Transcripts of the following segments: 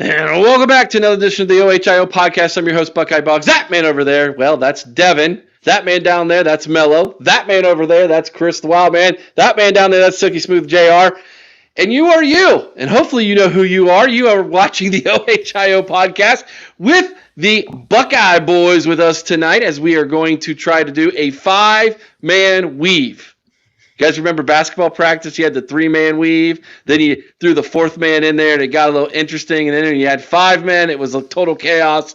And welcome back to another edition of the OHIO podcast. I'm your host, Buckeye Boggs. That man over there, well, that's Devin. That man down there, that's Mello. That man over there, that's Chris the Wild Man. That man down there, that's Silky Smooth JR. And you are you. And hopefully you know who you are. You are watching the OHIO podcast with the Buckeye boys with us tonight as we are going to try to do a 5-man weave. You guys remember basketball practice? You had the 3-man weave. Then you threw the 4th man in there, and it got a little interesting. And then you had 5 men. It was a total chaos.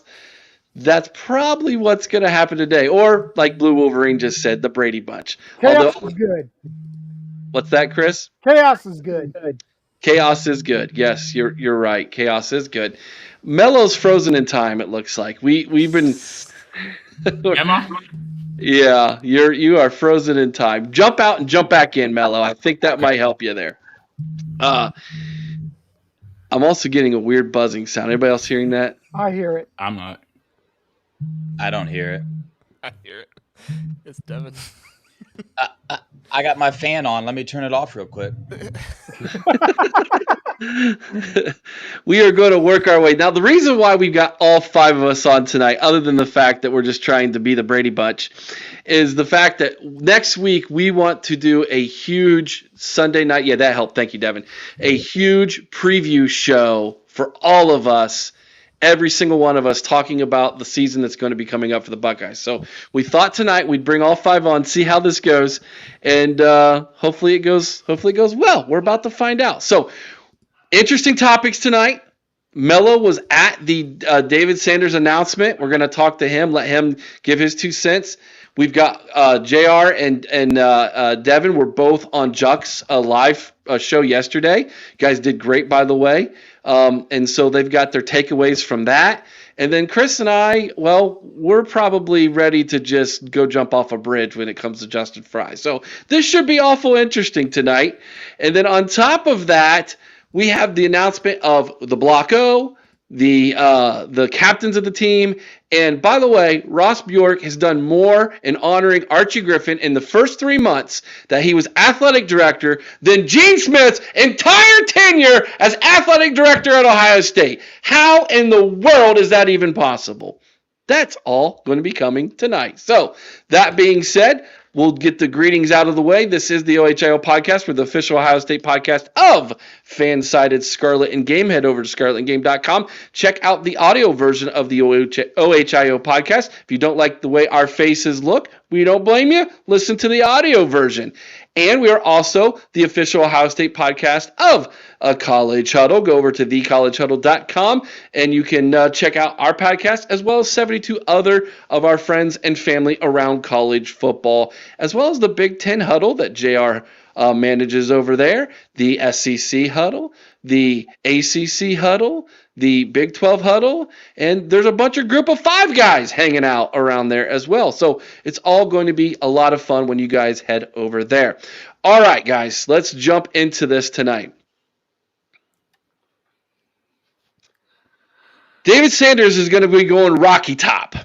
That's probably what's going to happen today. Or, like Blue Wolverine just said, the Brady Bunch. Chaos is good. What's that, Chris? Chaos is good. Chaos is good. Yes, you're right. Chaos is good. Mello's frozen in time, it looks like. We've been Emma? Yeah, you are frozen in time. Jump out and jump back in, Mello. I think that might help you there. I'm also getting a weird buzzing sound. Anybody else hearing that? I hear it. I'm not. I don't hear it. I hear it. It's Devin. I got my fan on. Let me turn it off real quick. We are going to work our way. Now, the reason why we've got all 5 of us on tonight, other than the fact that we're just trying to be the Brady Bunch, is the fact that next week we want to do a huge Sunday night. Yeah, that helped. Thank you, Devin. A huge preview show for all of us. Every single one of us talking about the season that's going to be coming up for the Buckeyes. So we thought tonight we'd bring all 5 on, see how this goes, and hopefully it goes well. We're about to find out. So interesting topics tonight. Mello was at the David Sanders announcement. We're going to talk to him, let him give his 2 cents. We've got JR and Devin were both on Juck's live show yesterday. You guys did great, by the way. And so they've got their takeaways from that. And then Chris and I, well, we're probably ready to just go jump off a bridge when it comes to Justin Frye. So this should be awful interesting tonight. And then on top of that, we have the announcement of the Block O, the captains of the team. And by the way, Ross Bjork has done more in honoring Archie Griffin in the first 3 months that he was athletic director than Gene Smith's entire tenure as athletic director at Ohio State. How in the world is that even possible? That's all going to be coming tonight. So that being said, we'll get the greetings out of the way. This is the OHIO podcast. We're the official Ohio State podcast of Fansided Scarlet and Game. Head over to scarletandgame.com. Check out the audio version of the OHIO podcast. If you don't like the way our faces look, we don't blame you. Listen to the audio version. And we are also the official Ohio State podcast of A College Huddle. Go over to thecollegehuddle.com and you can check out our podcast as well as 72 other of our friends and family around college football, as well as the Big Ten Huddle that JR manages over there, the SEC Huddle, the ACC Huddle, the Big 12 Huddle, and there's a bunch of group of 5 guys hanging out around there as well. So it's all going to be a lot of fun when you guys head over there. All right, guys, let's jump into this tonight. David Sanders is going to be going Rocky Top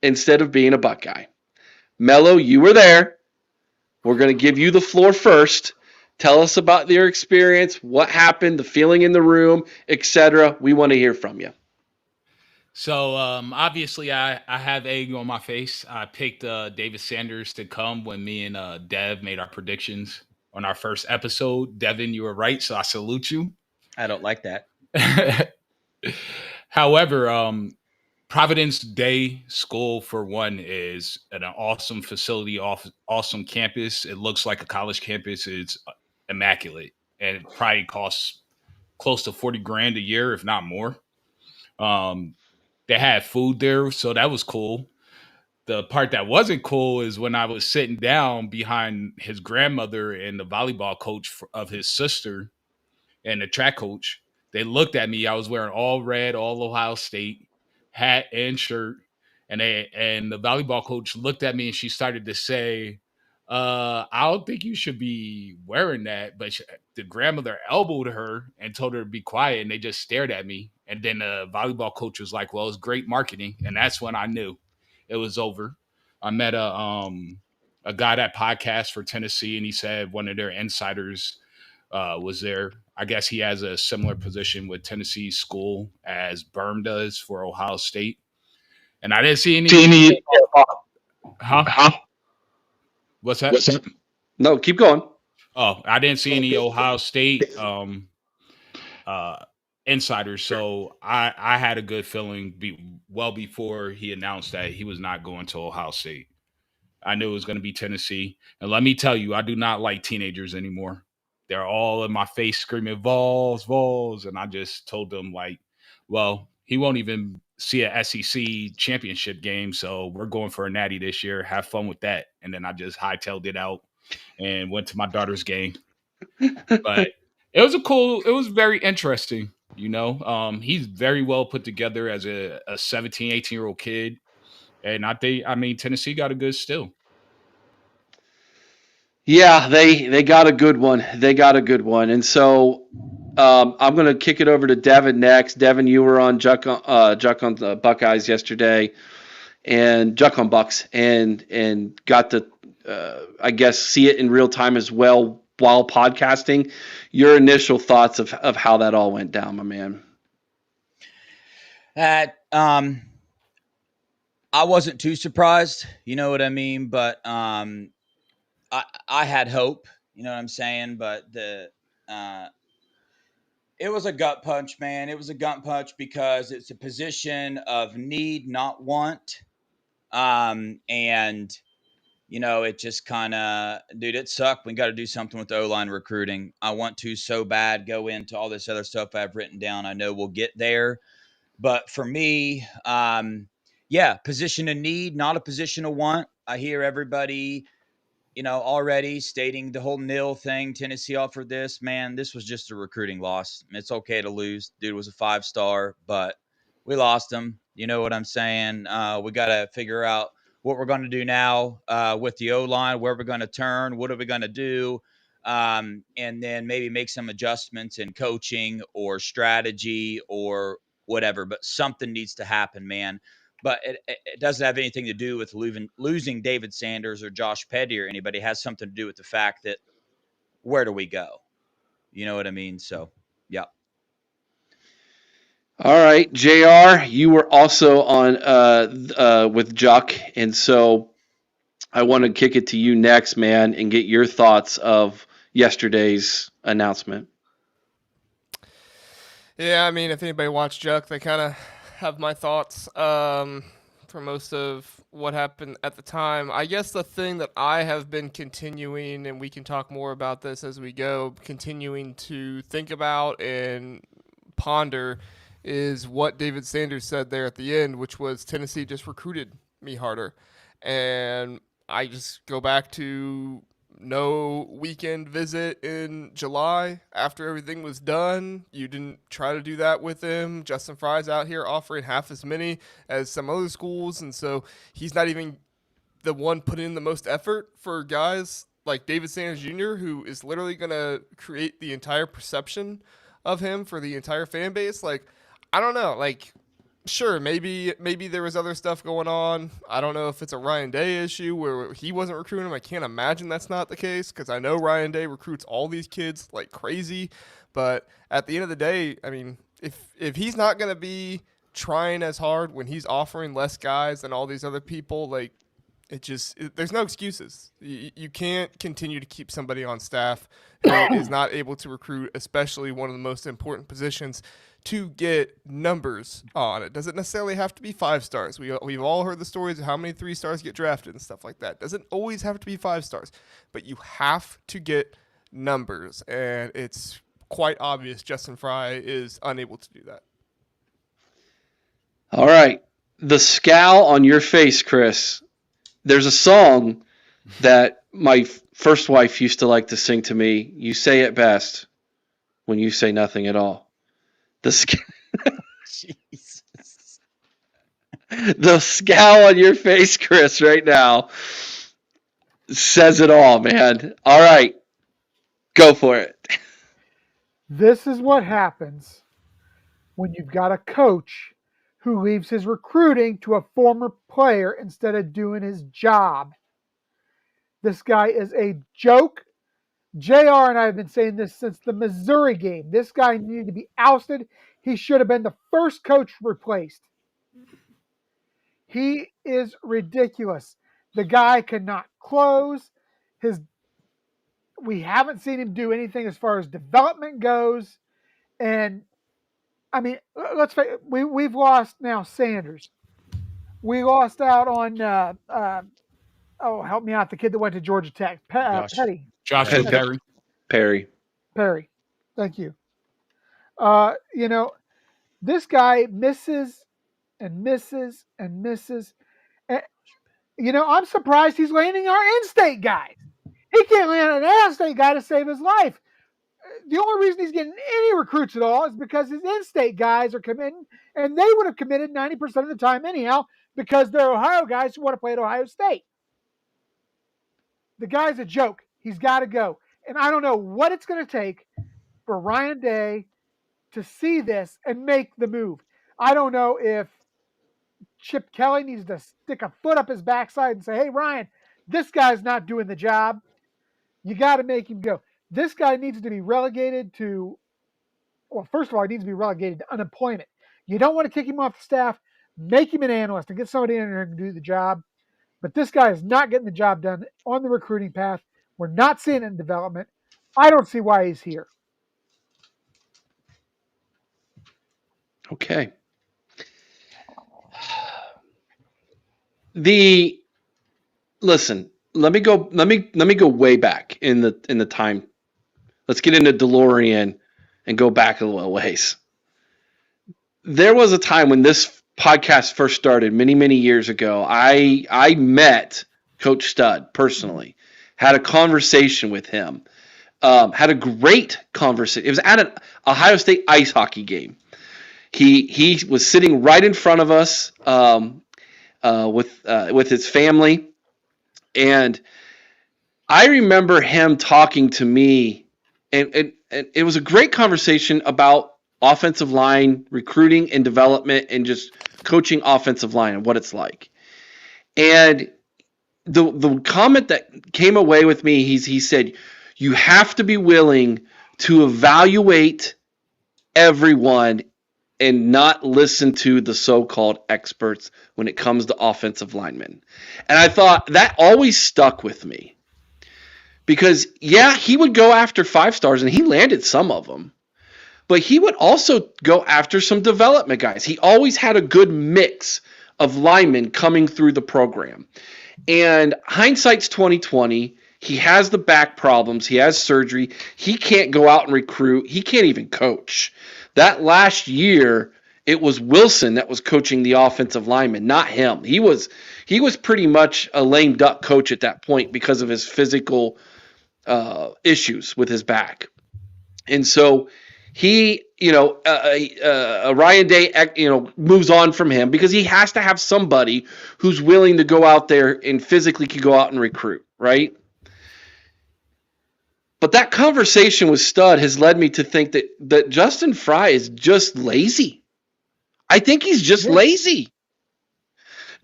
instead of being a Buckeye. Mello, you were there. We're going to give you the floor first. Tell us about your experience, what happened, the feeling in the room, etc. We want to hear from you. So obviously I have egg on my face. I picked David Sanders to come when me and Dev made our predictions on our first episode. Devin, you were right, so I salute you. I don't like that. However, Providence Day School, for one, is an awesome facility, awesome campus. It looks like a college campus. It's immaculate, and it probably costs close to $40,000 a year, if not more. They had food there, so that was cool. The part that wasn't cool is when I was sitting down behind his grandmother and the volleyball coach of his sister and the track coach. They looked at me. I was wearing all red, all Ohio State, hat and shirt. And the volleyball coach looked at me and she started to say, I don't think you should be wearing that. But the grandmother elbowed her and told her to be quiet. And they just stared at me. And then the volleyball coach was like, well, it's great marketing. And that's when I knew it was over. I met a guy that podcast for Tennessee, and he said one of their insiders was there. I guess he has a similar position with Tennessee school as Berm does for Ohio State. And I didn't see any. Huh? What's that? No, keep going. Oh, I didn't see any Ohio State insiders, so I had a good feeling well before he announced that he was not going to Ohio State. I knew it was going to be Tennessee, and let me tell you, I do not like teenagers anymore. They're all in my face screaming "Vols, Vols," and I just told them like, "Well, he won't even see a SEC championship game, so we're going for a natty this year. Have fun with that." And then I just hightailed it out and went to my daughter's game. But it was very interesting. He's very well put together as a 17, 18-year-old kid. And I mean, Tennessee got a good steal. Yeah, they got a good one. They got a good one. And so I'm going to kick it over to Devin next. Devin, you were on Juck on the Buckeyes yesterday, and Juck on Bucks, and got to I guess see it in real time as well while podcasting. Your initial thoughts of how that all went down, my man. That I wasn't too surprised, you know what I mean, but I had hope, you know what I'm saying, but it was a gut punch, man. It was a gut punch because it's a position of need, not want. And it just kind of, dude, it sucked. We got to do something with the O-line recruiting. I want to so bad go into all this other stuff I've written down. I know we'll get there. But for me, position of need, not a position of want. I hear everybody, already stating the whole nil thing. Tennessee offered this. Man, this was just a recruiting loss. It's okay to lose. Dude was a 5-star, but we lost him. You know what I'm saying? We got to figure out what we're going to do now with the O-line, where we're going to turn, what are we going to do, and then maybe make some adjustments in coaching or strategy or whatever. But something needs to happen, man. But it doesn't have anything to do with losing David Sanders or Josh Petty or anybody. It has something to do with the fact that where do we go? You know what I mean? So, yeah. All right, JR, you were also on with Juck, and so I want to kick it to you next, man, and get your thoughts of yesterday's announcement. Yeah, I mean, if anybody watched Juck, they kind of have my thoughts for most of what happened at the time. I guess the thing that I have been continuing, and we can talk more about this as we go, continuing to think about and ponder is what David Sanders said there at the end, which was Tennessee just recruited me harder. And I just go back to no weekend visit in July after everything was done. You didn't try to do that with him. Justin Frye's out here offering half as many as some other schools, and so he's not even the one putting in the most effort for guys like David Sanders Jr., who is literally going to create the entire perception of him for the entire fan base. Like, I don't know. Like, sure, maybe there was other stuff going on. I don't know if it's a Ryan Day issue where he wasn't recruiting him. I can't imagine that's not the case because I know Ryan Day recruits all these kids like crazy. But at the end of the day, I mean, if he's not going to be trying as hard when he's offering less guys than all these other people, like, there's no excuses. You can't continue to keep somebody on staff who is not able to recruit, especially one of the most important positions, to get numbers on. It doesn't necessarily have to be 5 stars. We've all heard the stories of how many 3 stars get drafted and stuff like that. It doesn't always have to be 5 stars, but you have to get numbers, and it's quite obvious Justin Frye is unable to do that. All right. The scowl on your face, Chris. There's a song that my first wife used to like to sing to me. You say it best when you say nothing at all. Jesus. The scowl on your face, Chris, right now says it all, man. All right. Go for it. This is what happens when you've got a coach who leaves his recruiting to a former player instead of doing his job. This guy is a joke. JR and I have been saying this since the Missouri game. This guy needed to be ousted. He should have been the first coach replaced. He is ridiculous. The guy cannot close. We haven't seen him do anything as far as development goes. And I mean, let's face it, we've lost now Sanders. We lost out on help me out, the kid that went to Georgia Tech, Petty. Joshua Perry. Perry. Thank you. This guy misses and misses and misses. And, I'm surprised he's landing our in-state guys. He can't land an out-of-state guy to save his life. The only reason he's getting any recruits at all is because his in-state guys are committing, and they would have committed 90% of the time anyhow because they're Ohio guys who want to play at Ohio State. The guy's a joke. He's got to go. And I don't know what it's going to take for Ryan Day to see this and make the move. I don't know if Chip Kelly needs to stick a foot up his backside and say, hey, Ryan, this guy's not doing the job. You got to make him go. This guy needs to be relegated to, well, first of all, he needs to be relegated to unemployment. You don't want to kick him off the staff. Make him an analyst and get somebody in there to do the job. But this guy is not getting the job done on the recruiting path. We're not seeing it in development. I don't see why he's here. Okay. Listen, let me go way back in the time. Let's get into DeLorean and go back a little ways. There was a time when this podcast first started many, many years ago. I met Coach Stud personally, had a conversation with him, had a great conversation. It was at an Ohio State ice hockey game. He was sitting right in front of us with his family, and I remember him talking to me, and it was a great conversation about offensive line recruiting and development and just coaching offensive line and what it's like. And the comment that came away with me, he said, you have to be willing to evaluate everyone and not listen to the so-called experts when it comes to offensive linemen. And I thought that always stuck with me. Because, yeah, he would go after 5 stars, and he landed some of them. But he would also go after some development guys. He always had a good mix of linemen coming through the program. And hindsight's 2020. He has the back problems. He has surgery. He can't go out and recruit. He can't even coach. That last year, it was Wilson that was coaching the offensive lineman, not him. He was pretty much a lame duck coach at that point because of his physical issues with his back. And so he, Ryan Day, moves on from him because he has to have somebody who's willing to go out there and physically can go out and recruit, right? But that conversation with Stud has led me to think that Justin Frye is just lazy. I think he's just lazy.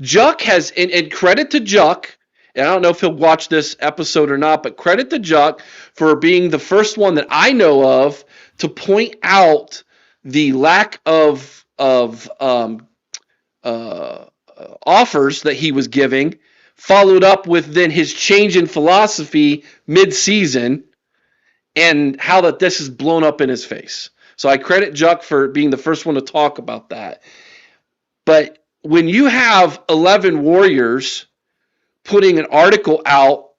Juck has, and credit to Juck, and I don't know if he'll watch this episode or not, but credit to Juck for being the first one that I know of to point out the lack of offers that he was giving, followed up with then his change in philosophy mid-season, and how that this is blown up in his face. So I credit Juck for being the first one to talk about that. But when you have 11 Warriors putting an article out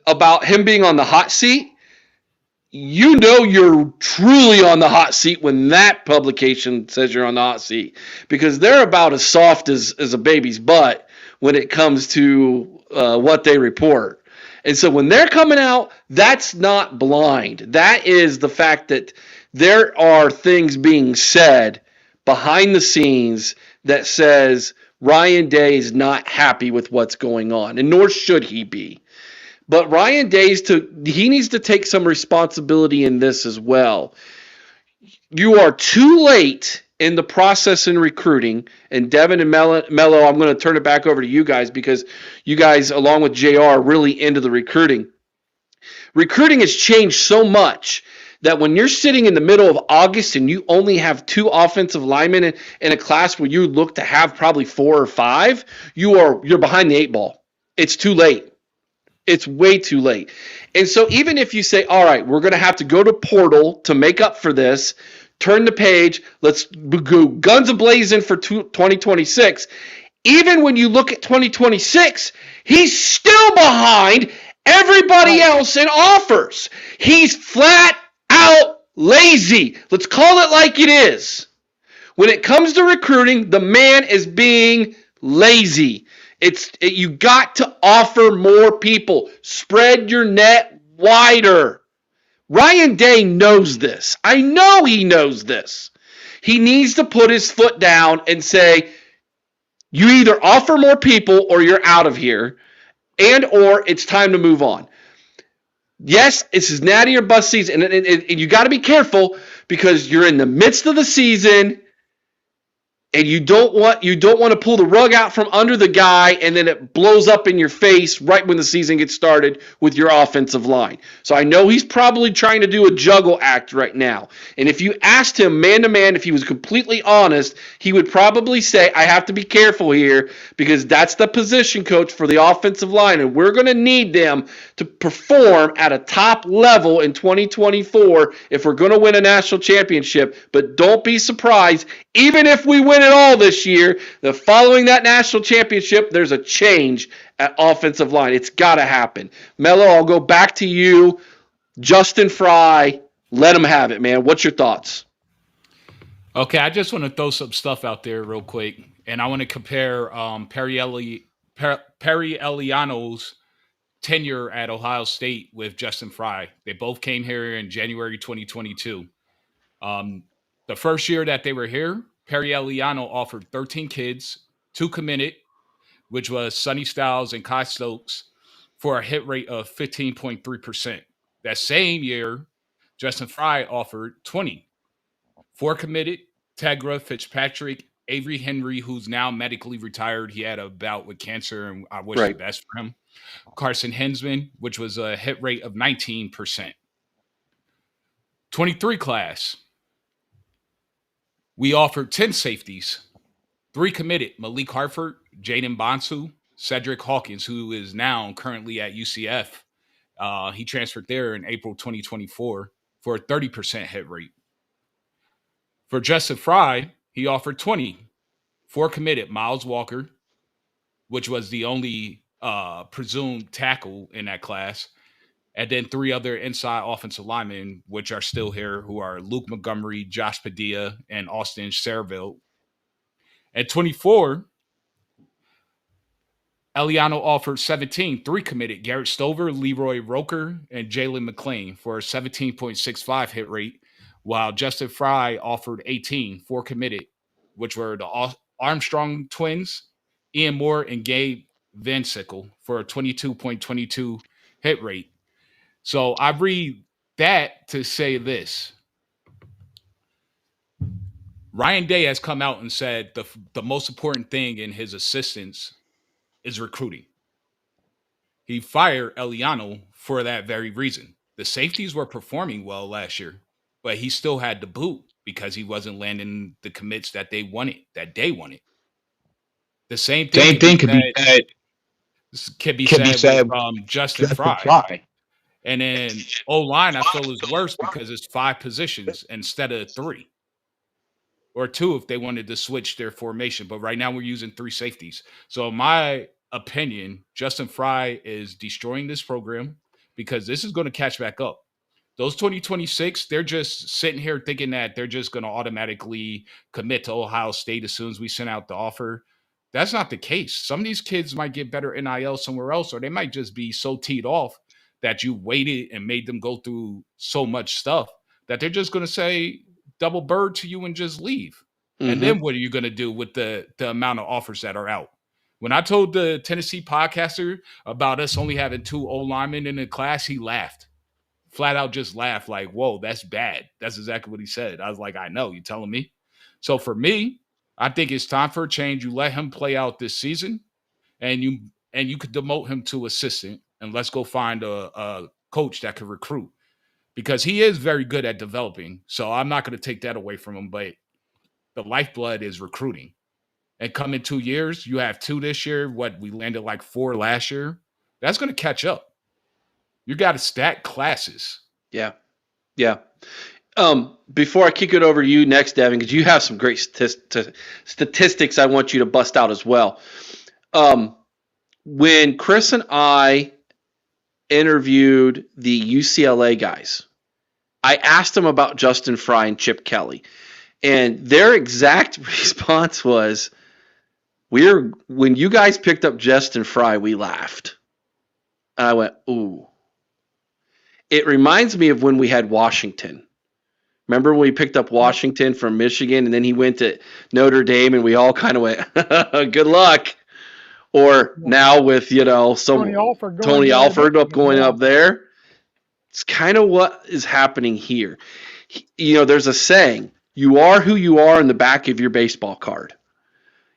about him being on the hot seat, you know you're truly on the hot seat when that publication says you're on the hot seat, because they're about as soft as a baby's butt when it comes to what they report. And so when they're coming out, that's not blind. That is the fact that there are things being said behind the scenes that says Ryan Day is not happy with what's going on, and nor should he be. But Ryan Day he needs to take some responsibility in this as well. You are too late in the process in recruiting, and Devin and Mello, I'm going to turn it back over to you guys because you guys, along with JR, are really into the recruiting. Recruiting has changed so much that when you're sitting in the middle of August and you only have 2 offensive linemen in a class where you look to have probably 4 or 5, you're behind the 8 ball. It's too late. It's way too late. And so even if you say, all right, we're going to have to go to portal to make up for this, turn the page, let's go guns a-blazing for 2026. Even when you look at 2026, he's still behind everybody else in offers. He's flat out lazy. Let's call it like it is. When it comes to recruiting, the man is being lazy. You got to offer more people. Spread your net wider. Ryan Day knows this. I know he knows this. He needs to put his foot down and say, you either offer more people or you're out of here, and or it's time to move on. Yes, this is natty or bust season, and you got to be careful because you're in the midst of the season. And you don't want to pull the rug out from under the guy and then it blows up in your face right when the season gets started with your offensive line. So I know he's probably trying to do a juggle act right now. And if you asked him man to man, if he was completely honest, he would probably say, I have to be careful here because that's the position coach for the offensive line. And we're going to need them to perform at a top level in 2024 if we're going to win a national championship. But don't be surprised, even if we win it all this year, the following that national championship, there's a change at offensive line. It's got to happen. Mello, I'll go back to you. Justin Frye, let him have it, man. What's your thoughts? Okay, I just want to throw some stuff out there real quick, and I want to compare Perry Eliano's tenure at Ohio State with Justin Frye. They both came here in January 2022. The first year that they were here, Perry Eliano offered 13 kids, 2 committed, which was Sonny Styles and Kai Stokes, for a hit rate of 15.3%. That same year, Justin Frye offered 20, 4 committed, Tegra, Fitzpatrick, Avery Henry, who's now medically retired. He had a bout with cancer, and I wish the best for him. Carson Hensman, which was a hit rate of 19%. 23 class. We offered 10 safeties, 3 committed, Malik Hartford, Jaden Bonsu, Cedric Hawkins, who is now currently at UCF. He transferred there in April 2024 for a 30% hit rate. For Justin Frye, he offered 20, 4 committed, Miles Walker, which was the only presumed tackle in that class, and then 3 other inside offensive linemen, which are still here, who are Luke Montgomery, Josh Padilla, and Austin Serville. At 24, Eliano offered 17, 3 committed, Garrett Stover, Leroy Roker, and Jalen McClain for a 17.65 hit rate, while Justin Frye offered 18, 4 committed, which were the Armstrong twins, Ian Moore, and Gabe Van Sickle for a 22.22 hit rate. So I read that to say this. Ryan Day has come out and said the most important thing in his assistants is recruiting. He fired Eliano for that very reason. The safeties were performing well last year, but he still had the boot because he wasn't landing the commits that they wanted, that they wanted. The same thing can be said with Justin Frye. And then O-line, I feel, is worse because it's 5 positions instead of 3. Or 2 if they wanted to switch their formation. But right now we're using 3 safeties. So in my opinion, Justin Frye is destroying this program because this is going to catch back up. Those 2026, they're just sitting here thinking that they're just going to automatically commit to Ohio State as soon as we send out the offer. That's not the case. Some of these kids might get better NIL somewhere else, or they might just be so teed off that you waited and made them go through so much stuff that they're just going to say double bird to you and just leave. Mm-hmm. And then what are you going to do with the amount of offers that are out? When I told the Tennessee podcaster about us only having 2 O-linemen in the class, he laughed. Flat out just laughed like, whoa, that's bad. That's exactly what he said. I was like, I know, you telling me? So for me, I think it's time for a change. You let him play out this season and you could demote him to assistant, and let's go find a coach that could recruit, because he is very good at developing. So I'm not going to take that away from him. But the lifeblood is recruiting. And come in 2 years, you have 2 this year. We landed like 4 last year. That's going to catch up. You got to stack classes. Yeah. Yeah. Before I kick it over to you next, Devin, because you have some great statistics I want you to bust out as well. When Chris and I interviewed the UCLA guys, I asked them about Justin Frye and Chip Kelly, and their exact response was, when you guys picked up Justin Frye, we laughed. And I went, ooh. It reminds me of when we had Washington. Remember when we picked up Washington from Michigan, and then he went to Notre Dame, and we all kind of went, good luck. Or now with, Tony Alford going up there. It's kind of what is happening here. There's a saying, you are who you are in the back of your baseball card.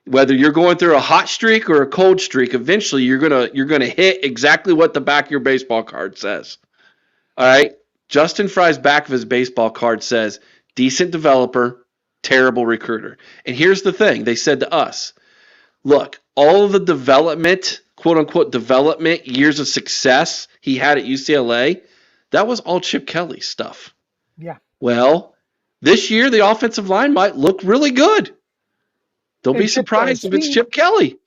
Whether you're going through a hot streak or a cold streak, eventually you're gonna hit exactly what the back of your baseball card says. All right? Justin Frye's back of his baseball card says, decent developer, terrible recruiter. And here's the thing. They said to us, look, all of the development, quote-unquote development, years of success he had at UCLA, that was all Chip Kelly stuff. Yeah. Well, this year the offensive line might look really good. Don't be surprised if it's Chip Kelly.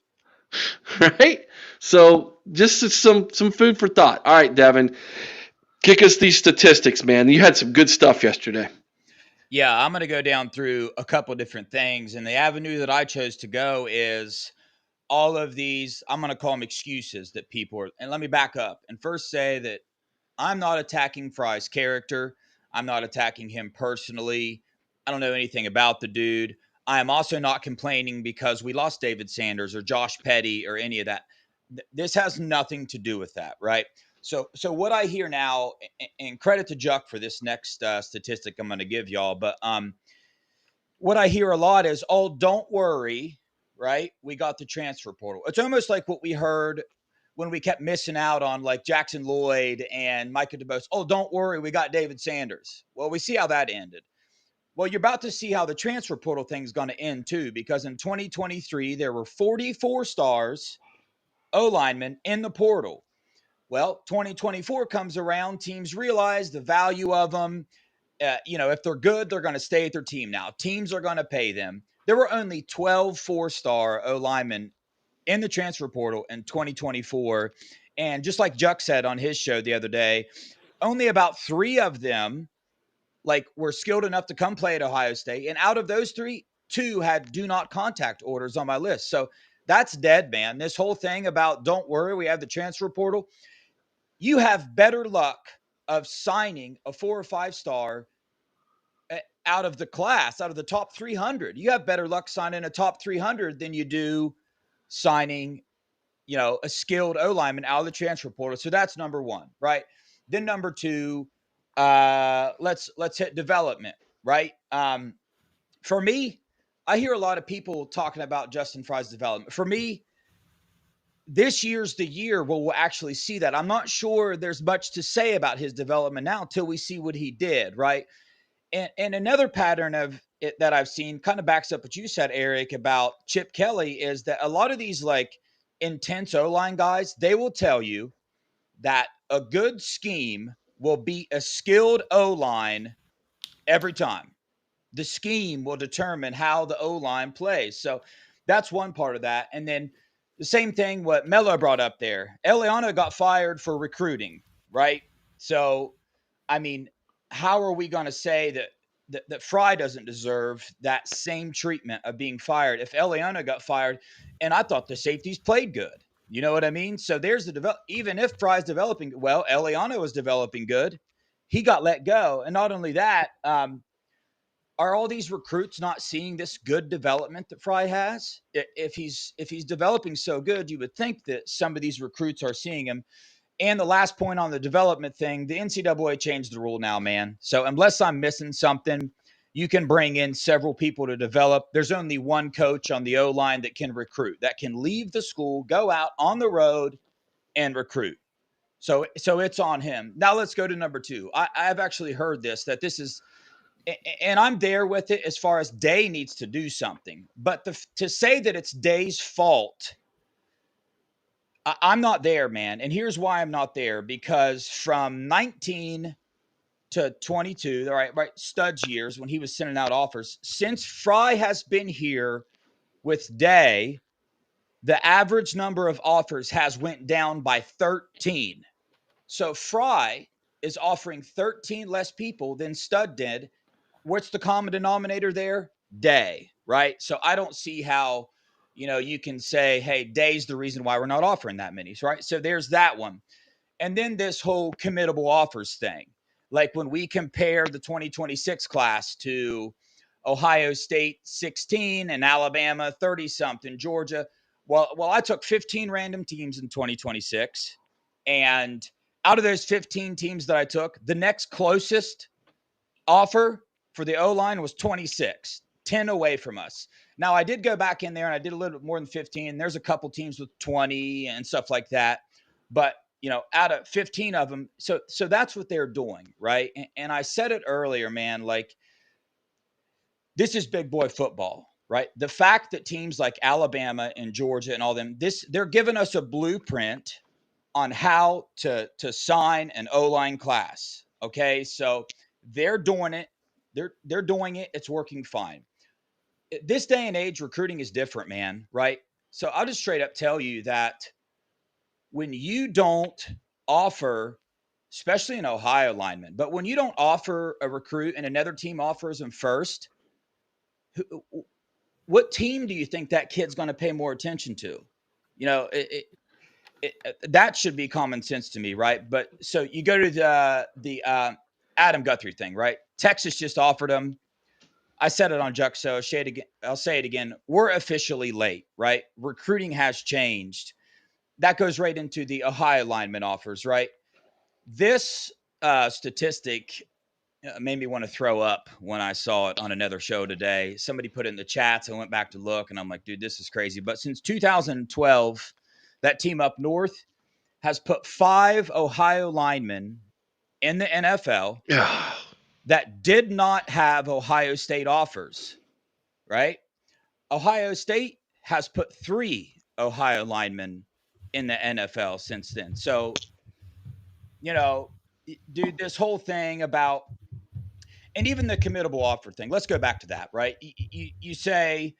Right? So just some food for thought. All right, Devin, kick us these statistics, man. You had some good stuff yesterday. Yeah, I'm going to go down through a couple different things. And the avenue that I chose to go is all of these, I'm going to call them excuses that people are. And let me back up and first say that I'm not attacking Frye's character. I'm not attacking him personally. I don't know anything about the dude. I am also not complaining because we lost David Sanders or Josh Petty or any of that. This has nothing to do with that, right? So what I hear now, and credit to Juck for this next statistic I'm going to give y'all, but what I hear a lot is, oh, don't worry, right? We got the transfer portal. It's almost like what we heard when we kept missing out on like Jackson Lloyd and Micah DeBose. Oh, don't worry, we got David Sanders. Well, we see how that ended. Well, you're about to see how the transfer portal thing is going to end too, because in 2023, there were 44 stars, O-linemen in the portal. Well, 2024 comes around, teams realize the value of them. If they're good, they're going to stay at their team now. Teams are going to pay them. There were only 12 four-star O-linemen in the transfer portal in 2024. And just like Juck said on his show the other day, only about 3 of them were skilled enough to come play at Ohio State. And out of those 3, 2 had do not contact orders on my list. So that's dead, man. This whole thing about don't worry, we have the transfer portal. You have better luck of signing a 4 or 5 star out of the class, out of the top 300. You have better luck signing a top 300 than you do signing, a skilled O-lineman out of the transfer portal. So that's number 1, right? Then number 2, let's hit development, right? For me, I hear a lot of people talking about Justin Frye's development. For me, this year's the year where we'll actually see that. I'm not sure there's much to say about his development now until we see what he did, right? And another pattern of it that I've seen kind of backs up what you said, Eric, about Chip Kelly, is that a lot of these intense O-line guys, they will tell you that a good scheme will beat a skilled O-line every time. The scheme will determine how the O-line plays. So that's one part of that. And then the same thing what Mello brought up there. Eliano got fired for recruiting, right? So, I mean, how are we going to say that Frye doesn't deserve that same treatment of being fired if Eliano got fired? And I thought the safeties played good. You know what I mean? So there's even if Frye's developing well, Eliano was developing good. He got let go. And not only that, are all these recruits not seeing this good development that Frye has? If he's developing so good, you would think that some of these recruits are seeing him. And the last point on the development thing, the NCAA changed the rule now, man. So unless I'm missing something, you can bring in several people to develop. There's only one coach on the O-line that can recruit, that can leave the school, go out on the road and recruit. So it's on him. Now let's go to number 2. I've actually heard that this is, and I'm there with it as far as Day needs to do something. But to say that it's Day's fault, I'm not there, man. And here's why I'm not there. Because from 19 to 22, right, studs years when he was sending out offers, since Frye has been here with Day, the average number of offers has went down by 13. So Frye is offering 13 less people than Stud did. What's the common denominator there? Day, right? So I don't see how, you can say, hey, Day's the reason why we're not offering that many, right? So there's that one. And then this whole committable offers thing. Like when we compare the 2026 class to Ohio State 16 and Alabama 30 something, Georgia. Well, I took 15 random teams in 2026, and out of those 15 teams that I took, the next closest offer for the O-line was 26, 10 away from us. Now, I did go back in there and I did a little bit more than 15. There's a couple teams with 20 and stuff like that. But, out of 15 of them, so that's what they're doing, right? And I said it earlier, man, like, this is big boy football, right? The fact that teams like Alabama and Georgia and all them, they're giving us a blueprint on how to sign an O-line class. Okay, so they're doing it. They're doing it. It's working fine. This day and age, recruiting is different, man. Right? So I'll just straight up tell you that when you don't offer, especially an Ohio lineman, but when you don't offer a recruit and another team offers him first, what team do you think that kid's going to pay more attention to? That should be common sense to me, right? But so you go to the Adam Guthrie thing, right? Texas just offered him. I said it on Jack Sawyer. I'll say it again. We're officially late, right? Recruiting has changed. That goes right into the Ohio lineman offers, right? This statistic made me want to throw up when I saw it on another show today. Somebody put it in the chats. I went back to look, and I'm like, dude, this is crazy. But since 2012, that team up north has put 5 Ohio linemen in the NFL that did not have Ohio State offers, right? Ohio State has put 3 Ohio linemen in the NFL since then. So, dude, this whole thing about, and even the committable offer thing, let's go back to that, right? You say,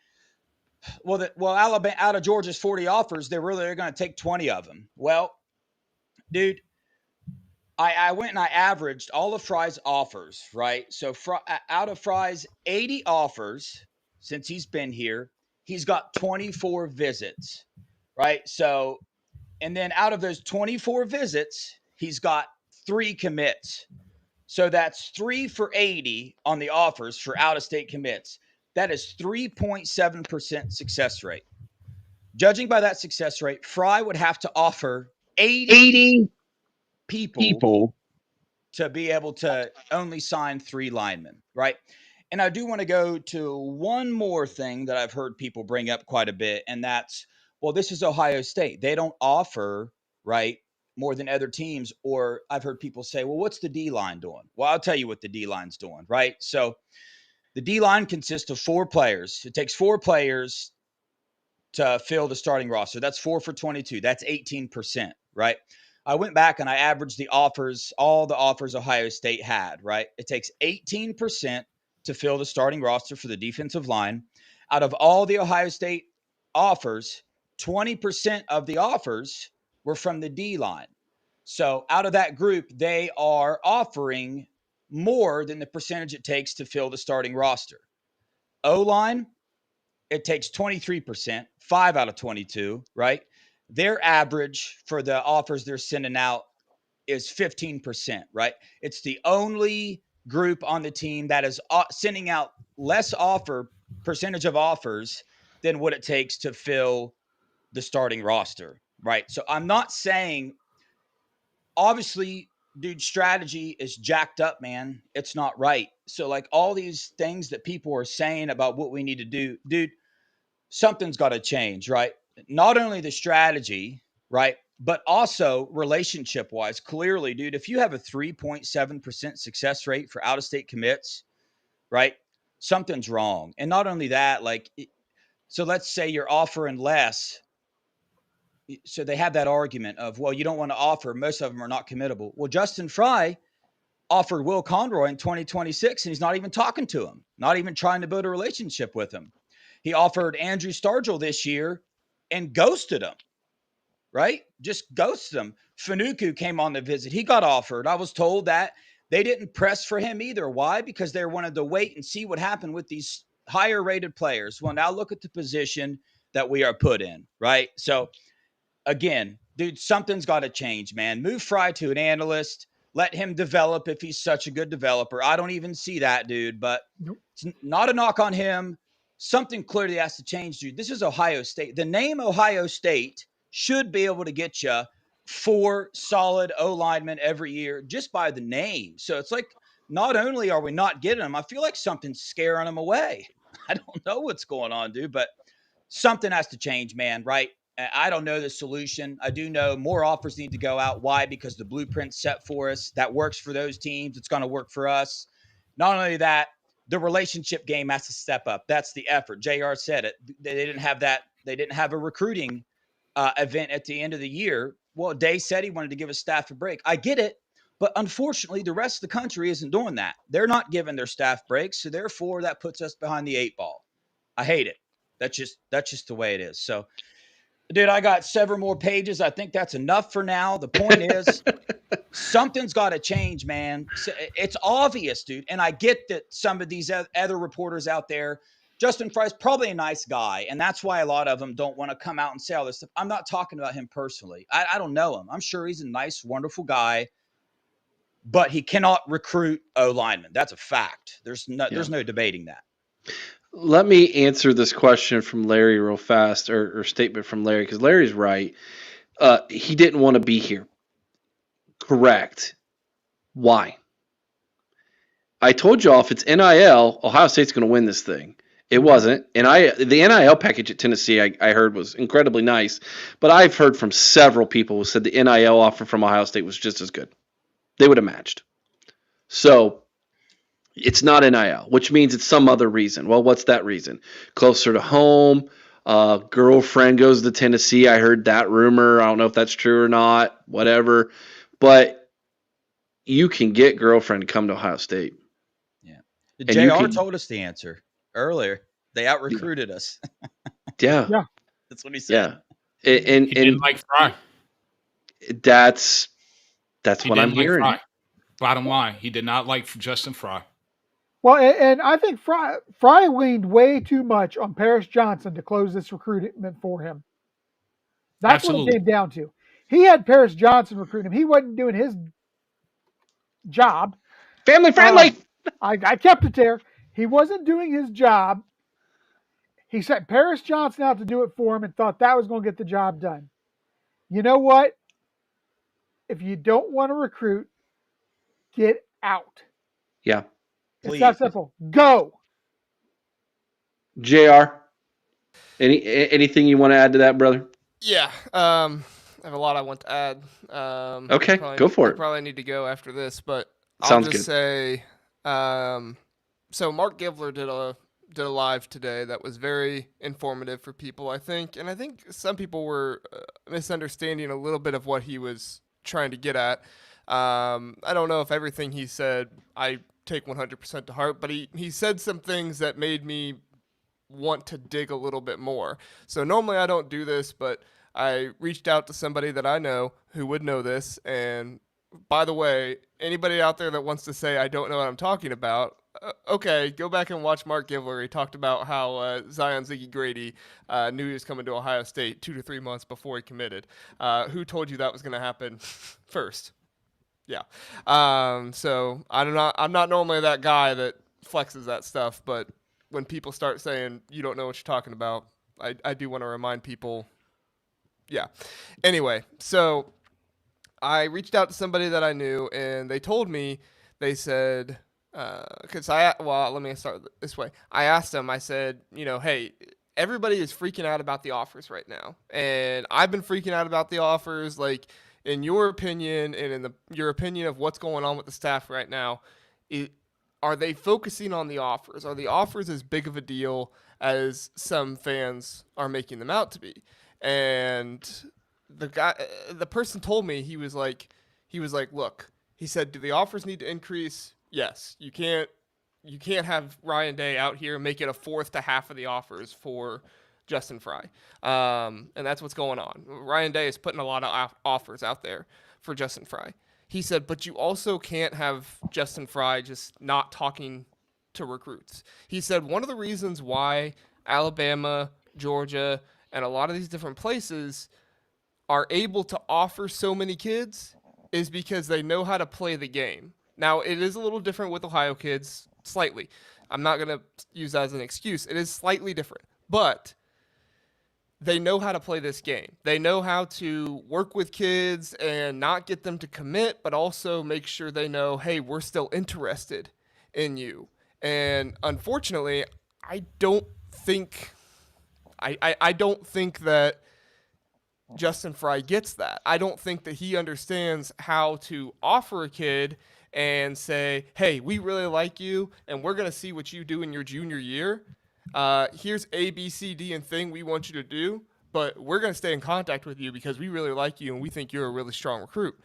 well, Alabama, out of Georgia's 40 offers, they're going to take 20 of them. Well, dude, I went and I averaged all of Frye's offers, right? So out of Frye's 80 offers since he's been here, he's got 24 visits, right? So, and then out of those 24 visits, he's got 3 commits. So that's 3 for 80 on the offers for out-of-state commits. That is 3.7% success rate. Judging by that success rate, Frye would have to offer 80 people to be able to only sign 3 linemen, right? And I do want to go to one more thing that I've heard people bring up quite a bit, and that's, well, this is Ohio State. They don't offer, right, more than other teams. Or I've heard people say, well, what's the D-line doing? Well, I'll tell you what the D-line's doing, right? So the D-line consists of 4 players. It takes 4 players to fill the starting roster. That's 4 for 22. That's 18%, right? I went back and I averaged the offers, all the offers Ohio State had, right? It takes 18% to fill the starting roster for the defensive line. Out of all the Ohio State offers, 20% of the offers were from the D line. So out of that group, they are offering more than the percentage it takes to fill the starting roster. O line, it takes 23%, 5 out of 22, right? Their average for the offers they're sending out is 15%, right? It's the only group on the team that is sending out less percentage of offers than what it takes to fill the starting roster, right? So I'm not saying, obviously, dude, strategy is jacked up, man. It's not right. So like all these things that people are saying about what we need to do, dude, something's got to change, right? Not only the strategy, right? but also relationship wise, clearly, dude, if you have a 3.7% success rate for out of state commits, right? Something's wrong. And not only that, like, so let's say you're offering less. So they have that argument of, well, you don't want to offer. Most of them are not committable. Well, Justin Frye offered Will Conroy in 2026, and he's not even talking to him, not even trying to build a relationship with him. He offered Andrew Stargell this year and ghosted him, right? Just ghosted him. Fanuku came on the visit. He got offered. I was told that they didn't press for him either. Why? Because they wanted to wait and see what happened with these higher rated players. Well, now look at the position that we are put in, right? So, again, dude, something's got to change, man. Move Fry to an analyst. Let him develop if he's such a good developer. I don't even see that, dude, but it's not a knock on him. Something clearly has to change, dude. This is Ohio State. The name Ohio State should be able to get you 4 solid O linemen every year just by the name. So it's like, not only are we not getting them, I feel like something's scaring them away. I don't know what's going on, dude, but something has to change, man, right? I don't know the solution. I do know more offers need to go out. Why? Because the blueprint's set for us. That works for those teams. It's going to work for us. Not only that, the relationship game has to step up. That's the effort. JR said it. They didn't have that. They didn't have a recruiting event at the end of the year. Well, Day said he wanted to give his staff a break. I get it. But unfortunately, the rest of the country isn't doing that. They're not giving their staff breaks. So therefore, that puts us behind the 8 ball. I hate it. That's just the way it is. So, dude, I got several more pages. I think that's enough for now. The point is, something's got to change, man. It's obvious, dude. And I get that some of these other reporters out there, Justin Frye's probably a nice guy, and that's why a lot of them don't want to come out and say all this stuff. I'm not talking about him personally. I don't know him. I'm sure he's a nice, wonderful guy, but he cannot recruit O linemen. That's a fact. There's no debating that. Let me answer this question from Larry real fast, or statement from Larry, because Larry's right. He didn't want to be here. Correct. Why? I told y'all if it's NIL, Ohio State's going to win this thing. It wasn't. And the NIL package at Tennessee I heard was incredibly nice, but I've heard from several people who said the NIL offer from Ohio State was just as good. They would have matched. So it's not NIL, which means it's some other reason. Well, what's that reason? Closer to home. Girlfriend goes to Tennessee. I heard that rumor. I don't know if that's true or not. Whatever. But you can get girlfriend to come to Ohio State. Yeah. JR told us the answer earlier. They out-recruited us. Yeah. That's what he said. Yeah. And he didn't like Fry. That's what I'm hearing. Fry. Bottom line, he did not like Justin Frye. Well, and I think Frye leaned way too much on Paris Johnson to close this recruitment for him. That's what it came down to. He had Paris Johnson recruit him. He wasn't doing his job. Family friendly. I kept it there. He wasn't doing his job. He sent Paris Johnson out to do it for him and thought that was going to get the job done. You know what? If you don't want to recruit, get out. Yeah. It's that simple. Go. JR, anything you want to add to that, brother? Yeah. I have a lot I want to add. Okay, go for it. I probably need to go after this, but Sounds I'll just good. say, so Mark Givler did a live today that was very informative for people, I think. And I think some people were misunderstanding a little bit of what he was trying to get at. I don't know if everything he said I take 100% to heart, but he said some things that made me want to dig a little bit more. So normally I don't do this, but I reached out to somebody that I know who would know this. And by the way, anybody out there that wants to say I don't know what I'm talking about, okay, go back and watch Mark Givler. He talked about how Zion Ziggy Grady knew he was coming to Ohio State 2 to 3 months before he committed. Who told you that was going to happen first? Yeah. So I'm not normally that guy that flexes that stuff, but when people start saying you don't know what you're talking about, I do want to remind people. Yeah. Anyway, so I reached out to somebody that I knew, and they told me, they said, let me start this way. I asked them, I said, hey, everybody is freaking out about the offers right now. And I've been freaking out about the offers. Like, in your opinion and in your opinion of what's going on with the staff right now, are they focusing on the offers? Are the offers as big of a deal as some fans are making them out to be? And the person told me, he was like, look, he said, do the offers need to increase? Yes. You can't have Ryan Day out here make it a fourth to half of the offers for Justin Frye. And that's what's going on. Ryan Day is putting a lot of offers out there for Justin Frye. He said, but you also can't have Justin Frye just not talking to recruits. He said one of the reasons why Alabama, Georgia, and a lot of these different places are able to offer so many kids is because they know how to play the game. Now, it is a little different with Ohio kids, slightly. I'm not going to use that as an excuse. It is slightly different, but they know how to play this game. They know how to work with kids and not get them to commit, but also make sure they know, hey, we're still interested in you. And unfortunately, I don't think that Justin Frye gets that. I don't think that he understands how to offer a kid and say, hey, we really like you, and we're going to see what you do in your junior year. Here's A, B, C, D, and thing we want you to do, but we're going to stay in contact with you because we really like you and we think you're a really strong recruit.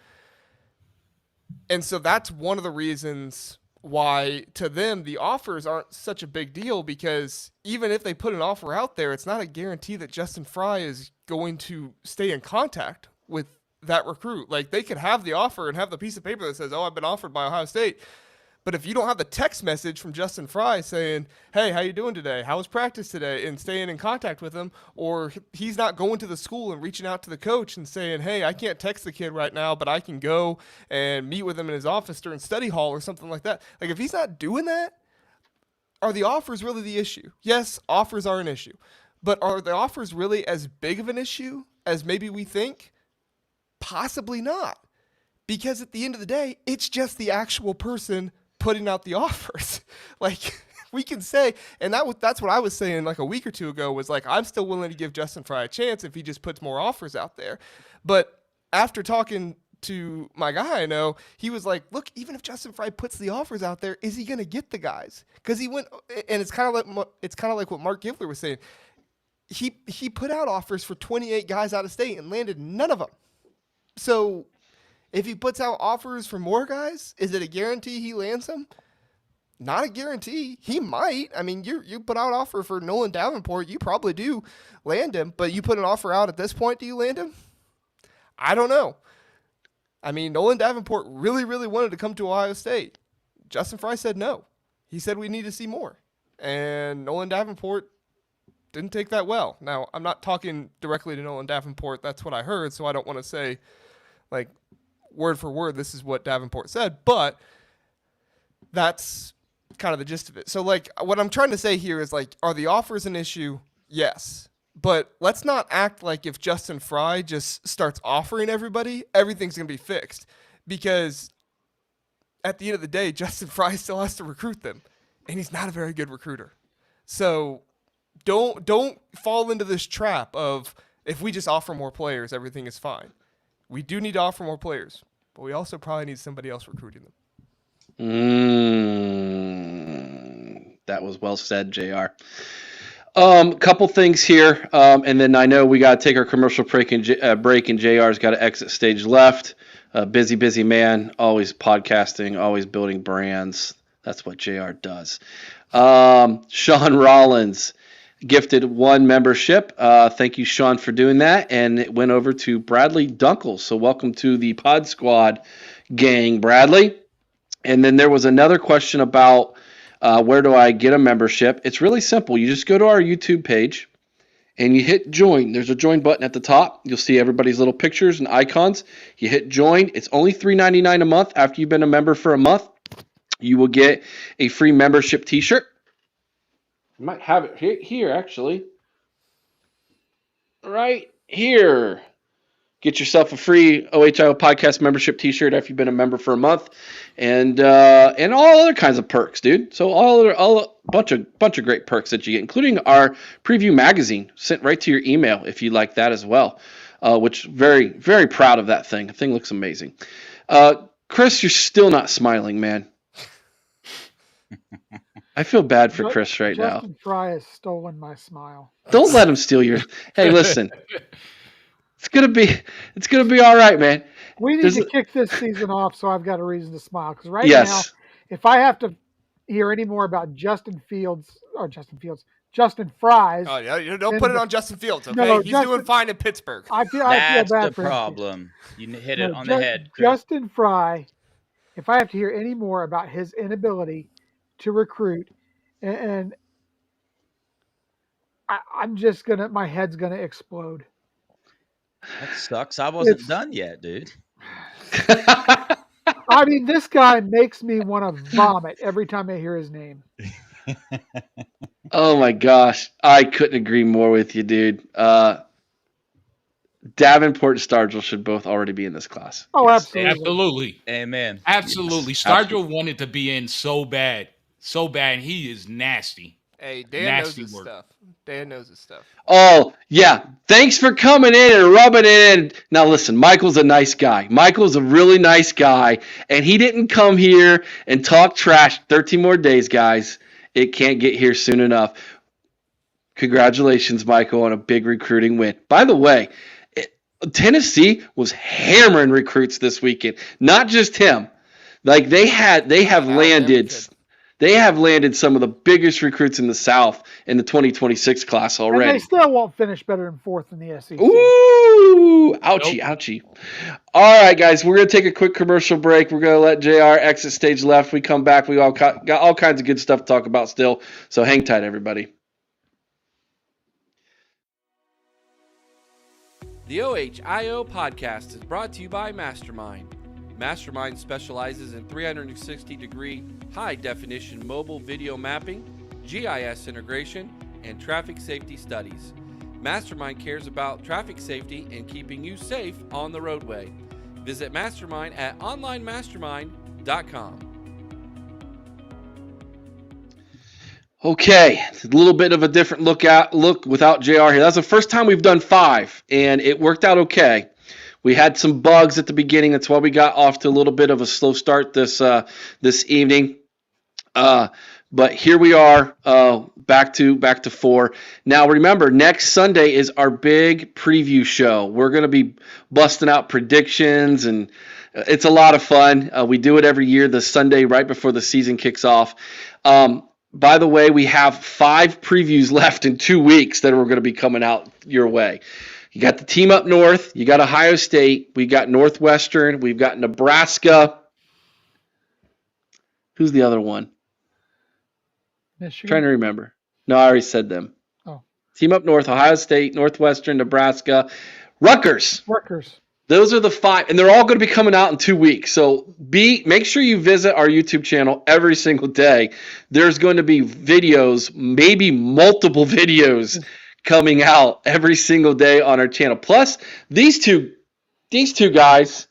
And so that's one of the reasons why, to them, the offers aren't such a big deal, because even if they put an offer out there, it's not a guarantee that Justin Frye is going to stay in contact with that recruit. Like, they could have the offer and have the piece of paper that says, oh, I've been offered by Ohio State. But if you don't have the text message from Justin Frye saying, hey, how you doing today? How was practice today? And staying in contact with him, or he's not going to the school and reaching out to the coach and saying, hey, I can't text the kid right now, but I can go and meet with him in his office during study hall or something like that. Like, if he's not doing that, are the offers really the issue? Yes, offers are an issue. But are the offers really as big of an issue as maybe we think? Possibly not. Because at the end of the day, it's just the actual person putting out the offers. Like, we can say, and that's what I was saying like a week or two ago, was like, I'm still willing to give Justin Frye a chance if he just puts more offers out there. But after talking to my guy I know, he was like, look, even if Justin Frye puts the offers out there, is he going to get the guys? Because he went, and it's kind of like what Mark Givler was saying. He put out offers for 28 guys out of state and landed none of them. So if he puts out offers for more guys, is it a guarantee he lands them? Not a guarantee. He might. I mean, you put out an offer for Nolan Davenport, you probably do land him. But you put an offer out at this point, do you land him? I don't know. I mean, Nolan Davenport really, really wanted to come to Ohio State. Justin Frye said no. He said we need to see more. And Nolan Davenport didn't take that well. Now, I'm not talking directly to Nolan Davenport. That's what I heard, so I don't want to say, like, word for word, this is what Davenport said, but that's kind of the gist of it. So, like, what I'm trying to say here is, like, are the offers an issue? Yes. But let's not act like if Justin Frye just starts offering everybody, everything's going to be fixed. Because at the end of the day, Justin Frye still has to recruit them, and he's not a very good recruiter. So don't fall into this trap of, if we just offer more players, everything is fine. We do need to offer more players, but we also probably need somebody else recruiting them. That was well said, JR. Couple things here, and then I know we got to take our commercial break, and JR's got to exit stage left. Busy man, always podcasting, always building brands. That's what JR does. Sean Rollins gifted 1 membership. Thank you, Sean, for doing that. And it went over to Bradley Dunkel. So welcome to the Pod Squad gang, Bradley. And then there was another question about where do I get a membership? It's really simple. You just go to our YouTube page and you hit join. There's a join button at the top. You'll see everybody's little pictures and icons. You hit join. It's only $3.99 a month. After you've been a member for a month, you will get a free membership t-shirt. I might have it here, actually. Right here. Get yourself a free OHIO podcast membership T-shirt if you've been a member for a month, and all other kinds of perks, dude. So all bunch of great perks that you get, including our preview magazine sent right to your email if you like that as well. Which very, very proud of that thing. The thing looks amazing. Chris, you're still not smiling, man. I feel bad for Chris right now. Justin Frye has stolen my smile. Don't let him steal your. Hey, listen. It's gonna be all right, man. We need to kick this season off, so I've got a reason to smile. Because now, if I have to hear any more about Justin Frye's. Oh yeah, you don't put it on Justin Fields, okay? No, he's doing fine in Pittsburgh. I feel bad for him. That's the problem. You hit it on the head, Chris. Justin Frye. If I have to hear any more about his inability to recruit, and I'm just my head's gonna explode. That sucks. I wasn't done yet, dude. I mean, this guy makes me want to vomit every time I hear his name. Oh my gosh, I couldn't agree more with you, dude. Davenport and Stargell should both already be in this class. Oh, yes. Absolutely. Amen. Absolutely. Yes. Stargell wanted to be in so bad. So bad. And he is nasty. Hey, Dan knows his stuff. Dan knows his stuff. Oh, yeah. Thanks for coming in and rubbing it in. Now, listen, Michael's a nice guy. Michael's a really nice guy. And he didn't come here and talk trash. 13 more days, guys. It can't get here soon enough. Congratulations, Michael, on a big recruiting win. By the way, Tennessee was hammering recruits this weekend. Not just him. Like they have landed some of the biggest recruits in the South in the 2026 class already. And they still won't finish better than fourth in the SEC. Ooh, ouchie, ouchie. All right, guys, we're going to take a quick commercial break. We're going to let JR exit stage left. We come back. We all got all kinds of good stuff to talk about still. So hang tight, everybody. The OHIO podcast is brought to you by Mastermind. Mastermind specializes in 360-degree, high-definition mobile video mapping, GIS integration, and traffic safety studies. Mastermind cares about traffic safety and keeping you safe on the roadway. Visit Mastermind at onlinemastermind.com. Okay, a little bit of a different look without JR here. That's the first time we've done 5, and it worked out okay. We had some bugs at the beginning. That's why we got off to a little bit of a slow start this evening. But here we are, back to 4. Now remember, next Sunday is our big preview show. We're going to be busting out predictions, and it's a lot of fun. We do it every year, the Sunday right before the season kicks off. By the way, we have 5 previews left in 2 weeks that are going to be coming out your way. You got the team up north. You got Ohio State. We got Northwestern. We've got Nebraska. Who's the other one? Michigan. Trying to remember. No, I already said them. Oh. Team up north, Ohio State, Northwestern, Nebraska, Rutgers. Those are the 5, and they're all going to be coming out in 2 weeks. So make sure you visit our YouTube channel every single day. There's going to be videos, maybe multiple videos, coming out every single day on our channel. Plus, these two guys,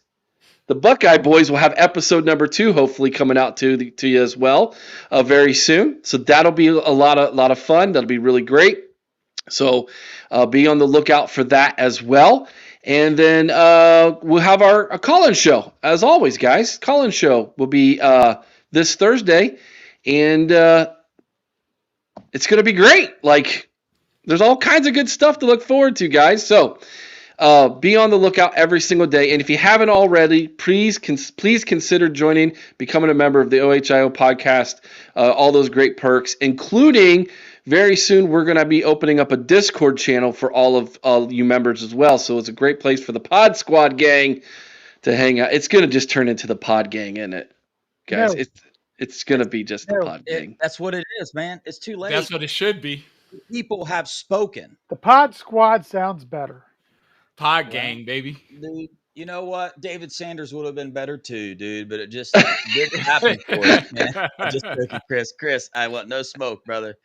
the Buckeye boys, will have episode number 2 hopefully coming out to you as well very soon. So that'll be a lot of fun. That'll be really great. So be on the lookout for that as well. And then we'll have our call-in show. As always, guys, call-in show will be this Thursday. And it's going to be great. Like, there's all kinds of good stuff to look forward to, guys. So be on the lookout every single day. And if you haven't already, please consider becoming a member of the OHIO podcast, all those great perks, including very soon we're going to be opening up a Discord channel for all of you members as well. So it's a great place for the Pod Squad gang to hang out. It's going to just turn into the Pod Gang, isn't it, guys? No. It's going to be just the Pod Gang. That's what it is, man. It's too late. That's what it should be. People have spoken. The Pod Squad sounds better. Pod Gang, baby. Dude, you know what? David Sanders would have been better too, dude, but it just didn't happen for us, man. I just took it, Chris. I want no smoke, brother.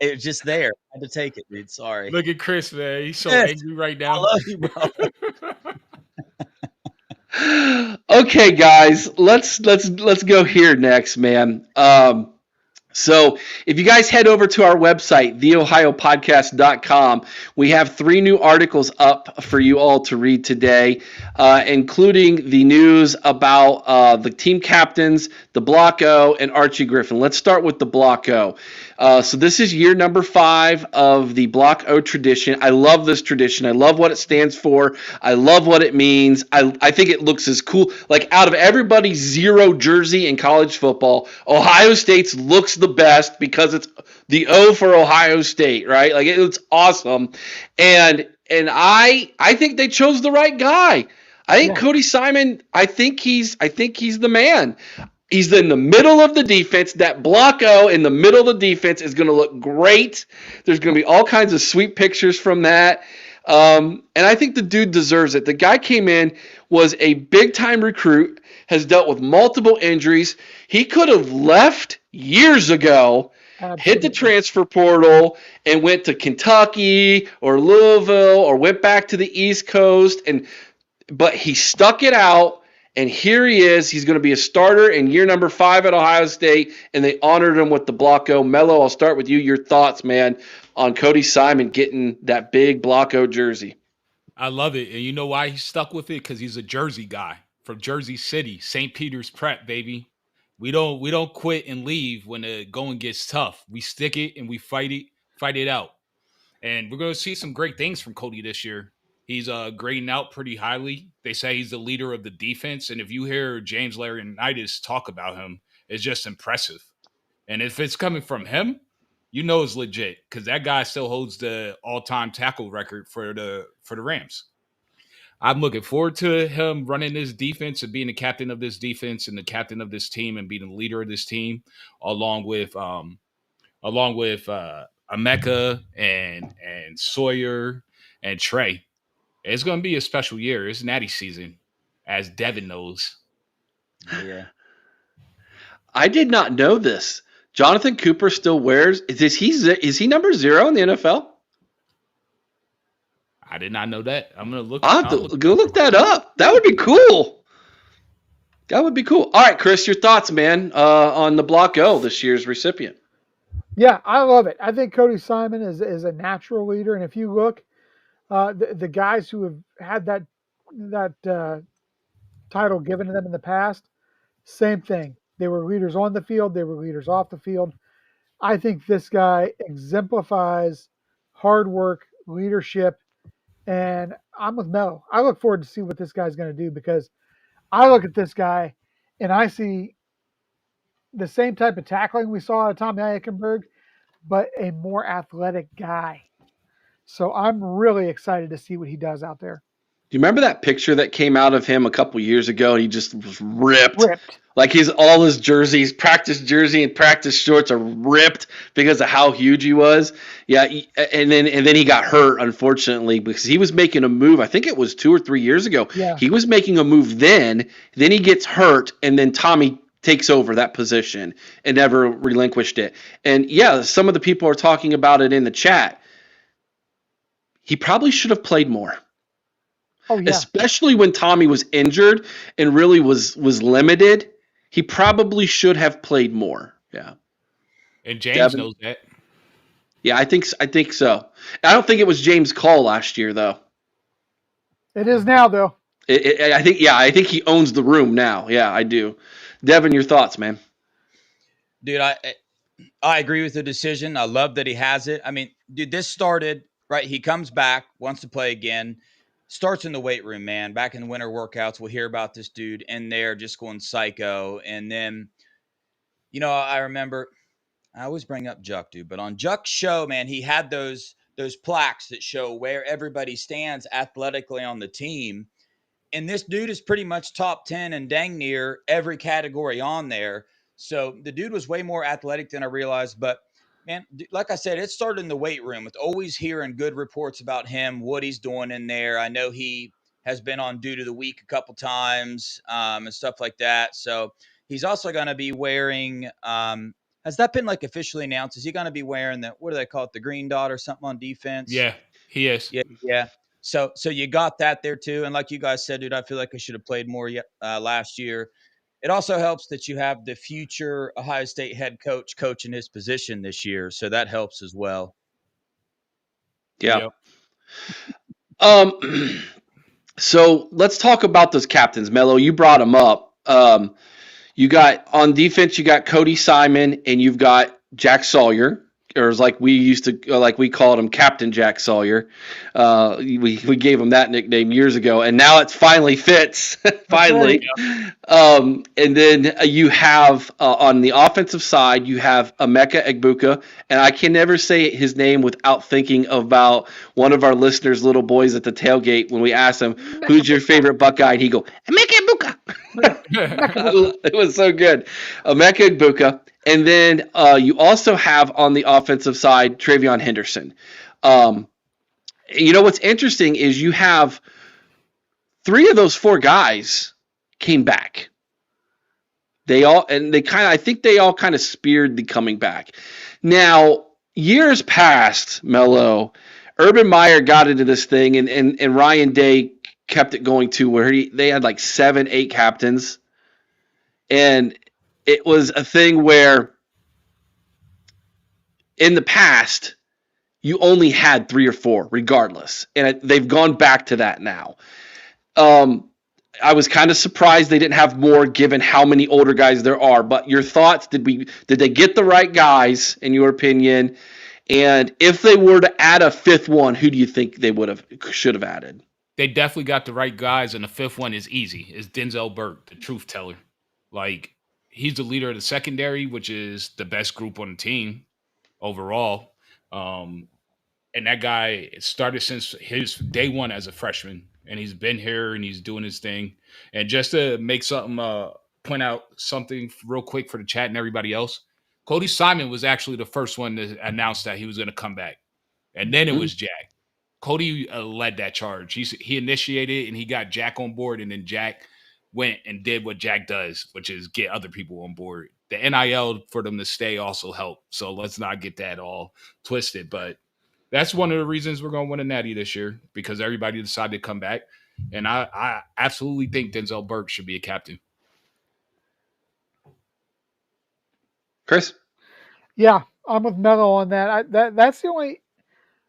It was just there. I had to take it, dude. Sorry. Look at Chris, man. He's so Yes, angry right I now. love you, bro. Okay, guys, let's go here next, man. So if you guys head over to our website, theohiopodcast.com, we have 3 new articles up for you all to read today, including the news about the team captains, the Block O, and Archie Griffin. Let's start with the Block O. So this is year number 5 of the Block O tradition. I love this tradition. I love what it stands for. I love what it means. I think it looks as cool. Like, out of everybody's 0 jersey in college football, Ohio State's looks the best because it's the O for Ohio State, right? Like, it's awesome. And I think they chose the right guy. I think Cody Simon, I think he's the man. He's in the middle of the defense. That Block O in the middle of the defense is going to look great. There's going to be all kinds of sweet pictures from that. And I think the dude deserves it. The guy came in, was a big-time recruit, has dealt with multiple injuries. He could have left years ago, hit the transfer portal, and went to Kentucky or Louisville or went back to the East Coast. But he stuck it out. And here he is. He's going to be a starter in year number 5 at Ohio State, and they honored him with the Block O. Mello, I'll start with you. Your thoughts, man, on Cody Simon getting that big Block O jersey. I love it. And you know why he stuck with it? Because he's a Jersey guy from Jersey City, St. Peter's Prep, baby. We don't quit and leave when the going gets tough. We stick it and we fight it out. And we're going to see some great things from Cody this year. He's grading out pretty highly. They say he's the leader of the defense. And if you hear James Laurinaitis talk about him, it's just impressive. And if it's coming from him, you know it's legit because that guy still holds the all-time tackle record for the Rams. I'm looking forward to him running this defense and being the captain of this defense and the captain of this team and being the leader of this team, along with Emeka and Sawyer and Trey. It's going to be a special year. It's natty season, as Devin knows. Yeah. I did not know this. Jonathan Cooper still wears. Is he number 0 in the NFL? I did not know that. I'm going to look. I'll have to go look that up. That would be cool. That would be cool. All right, Chris, your thoughts, man, on the Block O, this year's recipient. Yeah, I love it. I think Cody Simon is a natural leader, and if you look, the guys who have had that title given to them in the past, same thing. They were leaders on the field. They were leaders off the field. I think this guy exemplifies hard work, leadership, and I'm with Mel. I look forward to see what this guy's going to do because I look at this guy and I see the same type of tackling we saw out of Tommy Eichenberg, but a more athletic guy. So I'm really excited to see what he does out there. Do you remember that picture that came out of him a couple years ago? He just was ripped. Like all his jerseys, practice jersey and practice shorts are ripped because of how huge he was. Yeah, and then he got hurt, unfortunately, because he was making a move. I think it was 2 or 3 years ago. Yeah. He was making a move then he gets hurt, and then Tommy takes over that position and never relinquished it. And yeah, some of the people are talking about it in the chat. He probably should have played more. Oh, yeah. Especially when Tommy was injured and really was limited. He probably should have played more. Yeah. And James knows that. Yeah, I think so. I don't think it was James' call last year, though. It is now, though. I think he owns the room now. Yeah, I do. Devin, your thoughts, man? Dude, I agree with the decision. I love that he has it. I mean, dude, this started, right? He comes back, wants to play again. Starts in the weight room, man. Back in the winter workouts, we'll hear about this dude in there just going psycho. And then, I remember, I always bring up Juck, dude, but on Juck's show, man, he had those plaques that show where everybody stands athletically on the team. And this dude is pretty much top 10 and dang near every category on there. So the dude was way more athletic than I realized, but man, like I said, it started in the weight room with always hearing good reports about him, what he's doing in there. I know he has been on Dude of the Week a couple times and stuff like that. So he's also going to be wearing, I Has that been like officially announced? Is he going to be wearing the, what do they call it, the green dot or something on defense? Yeah, he is. Yeah. So you got that there too. And like you guys said, dude, I feel like I should have played more last year. It also helps that you have the future Ohio State head coach coaching his position this year. So that helps as well. Yeah. Yep. So let's talk about those captains. Mello, you brought them up. You got on defense, you got Cody Simon, and you've got Jack Sawyer, or as like we called him, Captain Jack Sawyer. We gave him that nickname years ago, and now it finally fits. Finally. And then you have on the offensive side, you have Emeka Egbuka, and I can never say his name without thinking about one of our listeners' little boys at the tailgate when we asked him, "Who's your favorite Buckeye?" And he go, "Emeka Egbuka." It was so good. Emeka Egbuka. And then you also have on the offensive side TreVeyon Henderson. You know what's interesting is you have 3 of those 4 guys came back. I think they all kind of speared the coming back. Now, years past, Mello, Urban Meyer got into this thing, and Ryan Day kept it going too, where they had like 7, 8 captains. And it was a thing where in the past, you only had 3 or 4 regardless. And they've gone back to that now. I was kind of surprised they didn't have more given how many older guys there are. But your thoughts, did they get the right guys in your opinion? And if they were to add a 5th one, who do you think they should have added? They definitely got the right guys, and the 5th one is easy. It's Denzel Burke, the truth teller. Like, he's the leader of the secondary, which is the best group on the team overall. And that guy started since his day one as a freshman, and he's been here and he's doing his thing. And just to make something, point out something real quick for the chat and everybody else, Cody Simon was actually the first one to announce that he was going to come back. And then it was Jack. Cody led that charge. He initiated and he got Jack on board, and then Jack went and did what Jack does, which is get other people on board. The NIL for them to stay also helped. So let's not get that all twisted. But that's one of the reasons we're going to win a natty this year, because everybody decided to come back. And I absolutely think Denzel Burke should be a captain. Chris? Yeah, I'm with Mello on that. That's the only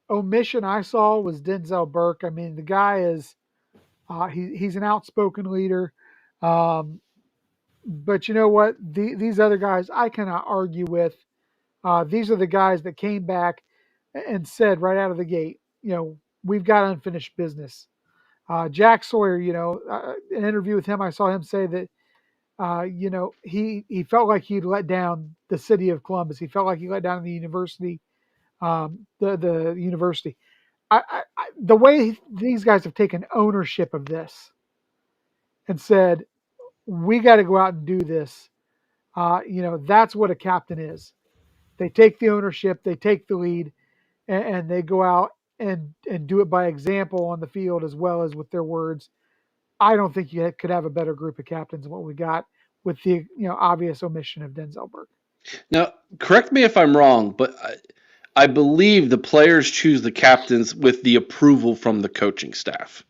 omission I saw was Denzel Burke. I mean, the guy is he's an outspoken leader. But you know what? These other guys I cannot argue with. These are the guys that came back and said right out of the gate, we've got unfinished business. Jack Sawyer, an interview with him, I saw him say that, he felt like he'd let down the city of Columbus. He felt like he let down the university, the university. The way these guys have taken ownership of this and said, we got to go out and do this. That's what a captain is. They take the ownership, they take the lead, and they go out and do it by example on the field as well as with their words. I don't think you could have a better group of captains than what we got with the obvious omission of Denzel Burke. Now, correct me if I'm wrong, but I believe the players choose the captains with the approval from the coaching staff,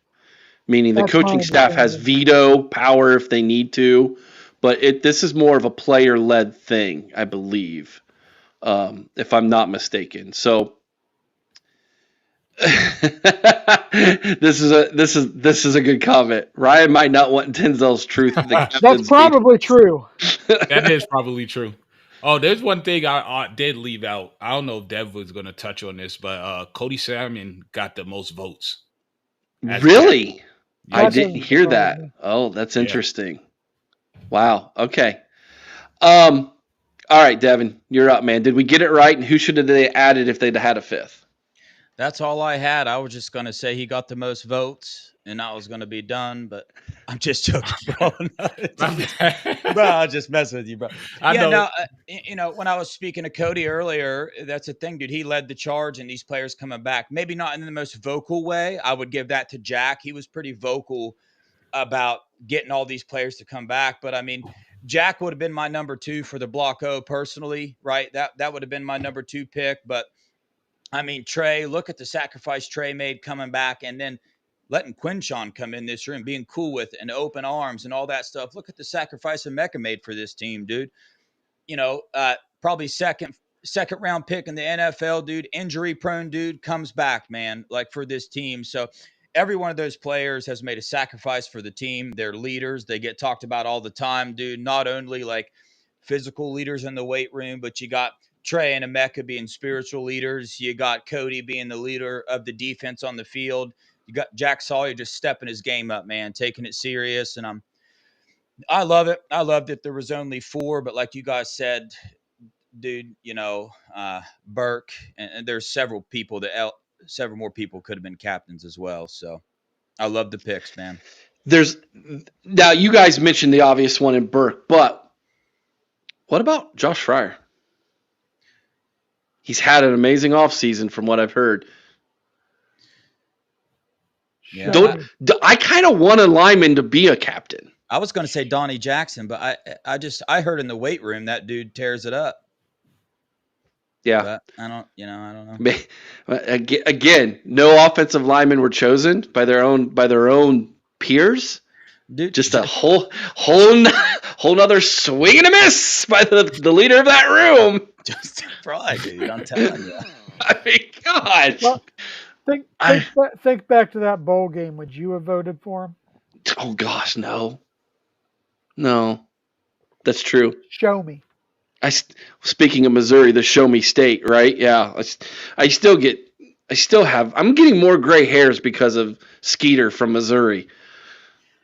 meaning the coaching staff has veto power if they need to, but this is more of a player-led thing, I believe, if I'm not mistaken. So this is a good comment. Ryan might not want Denzel's truth. That's probably true. That is probably true. Oh, there's one thing I did leave out. I don't know if Dev was going to touch on this, but Cody Simon got the most votes. Really? I didn't hear that. Oh, that's interesting. Yeah. Wow. Okay. All right, Devin, you're up, man. Did we get it right? And who should have they added if they'd had a 5th? That's all I had. I was just going to say he got the most votes, and I was going to be done, but I'm just joking, bro. Bro, I'll just mess with you, bro. When I was speaking to Cody earlier, that's the thing, dude. He led the charge and these players coming back. Maybe not in the most vocal way. I would give that to Jack. He was pretty vocal about getting all these players to come back. But, I mean, Jack would have been my number 2 for the Block O personally, right? That would have been my number 2 pick. But I mean, Trey, look at the sacrifice Trey made coming back, and then letting Quinshawn come in this room, being cool with it and open arms and all that stuff. Look at the sacrifice Emeka made for this team, dude. Probably second round pick in the NFL, dude, injury prone dude, comes back, man, like for this team. So every one of those players has made a sacrifice for the team. They're leaders. They get talked about all the time, dude. Not only like physical leaders in the weight room, but you got Trey and Emeka being spiritual leaders. You got Cody being the leader of the defense on the field. You got Jack Sawyer just stepping his game up, man, taking it serious. And I love it. I loved it. There was only 4, but like you guys said, dude, Burke, and there's several more people could have been captains as well. So I love the picks, man. Now you guys mentioned the obvious one in Burke, but what about Josh Frye? He's had an amazing offseason from what I've heard. Yeah, I kind of want a lineman to be a captain. I was going to say Donnie Jackson, but I heard in the weight room that dude tears it up. Yeah, but I don't know. Again, no offensive linemen were chosen by their own peers. Dude, just a whole nother swing and a miss by the leader of that room. Justin Frye, dude, I'm telling you. I mean, gosh. Well, think back to that bowl game. Would you have voted for him? Oh gosh, no. That's true. Show me. Speaking of Missouri, the Show Me State, right? Yeah, I'm getting more gray hairs because of Skeeter from Missouri.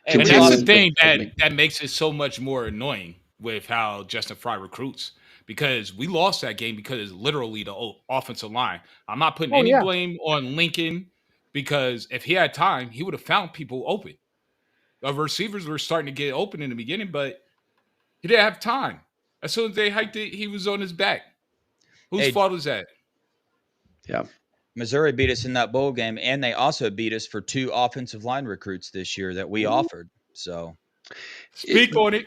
And that's the thing that makes it so much more annoying with how Justin Frye recruits, because we lost that game because it's literally the offensive line. I'm not putting any blame on Lincoln, because if he had time, he would have found people open. The receivers were starting to get open in the beginning, but he didn't have time. As soon as they hiked it, he was on his back. Whose fault is that? Yeah. Missouri beat us in that bowl game, and they also beat us for 2 offensive line recruits this year that we offered. So speak on it.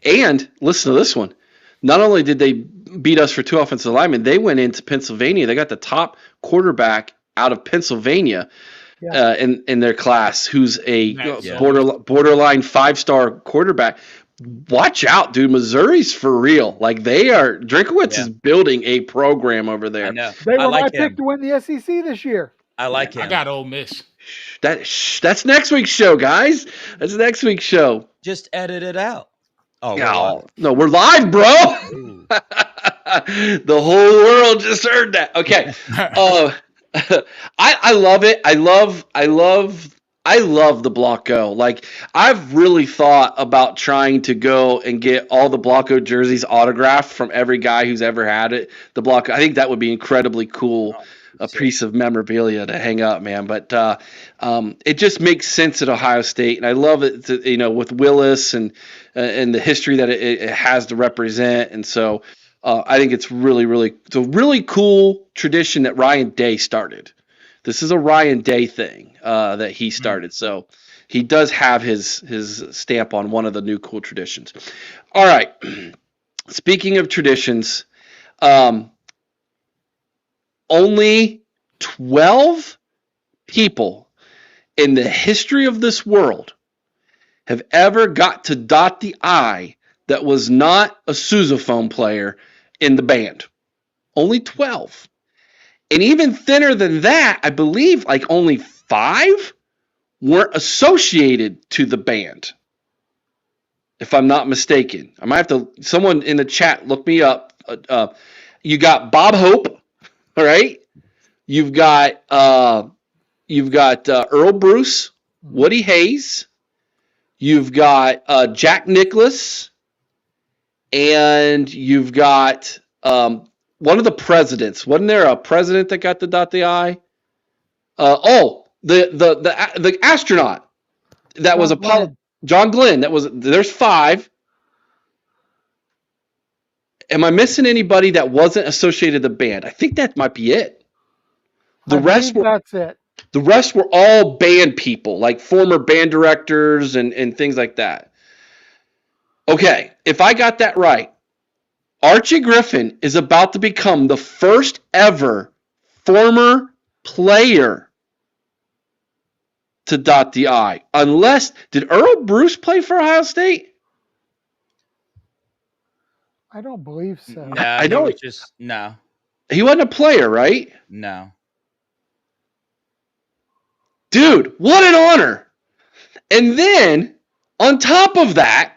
And listen to this one. Not only did they beat us for 2 offensive linemen, they went into Pennsylvania. They got the top quarterback out of Pennsylvania in their class, who's a borderline 5-star quarterback. Watch out, dude. Missouri's for real. Like, Drinkowitz is building a program over there. I know. They were my pick to win the SEC this year. I like him. I got Ole Miss. That's next week's show, guys. That's next week's show. Just edit it out. Oh, no, we're live, bro. The whole world just heard that. Okay. I love it. I love the Block O. Like, I've really thought about trying to go and get all the Block O jerseys autographed from every guy who's ever had it. The Block O. I think that would be incredibly cool, a piece of memorabilia to hang up, man. But it just makes sense at Ohio State, and I love it. With Willis and the history that it has to represent, and so I think it's it's a really cool tradition that Ryan Day started. This is a Ryan Day thing that he started. So he does have his stamp on one of the new cool traditions. All right. Speaking of traditions, only 12 people in the history of this world have ever got to dot the I that was not a sousaphone player in the band. Only 12. And even thinner than that, I believe like only 5 weren't associated to the band, if I'm not mistaken. I might have to, someone in the chat look me up. You got Bob Hope, all right? You've got Earl Bruce, Woody Hayes. You've got Jack Nicklaus, and you've got one of the presidents. Wasn't there a president that got the dot the I? The astronaut that was Apollo. John Glenn. There's 5. Am I missing anybody that wasn't associated with the band? I think that might be it. That's it. The rest were all band people, like former band directors and things like that. Okay, if I got that right, Archie Griffin is about to become the first ever former player to dot the I. Unless, did Earl Bruce play for Ohio State? I don't believe so. No, I know he was just no. He wasn't a player, right? No. Dude, what an honor. And then, on top of that,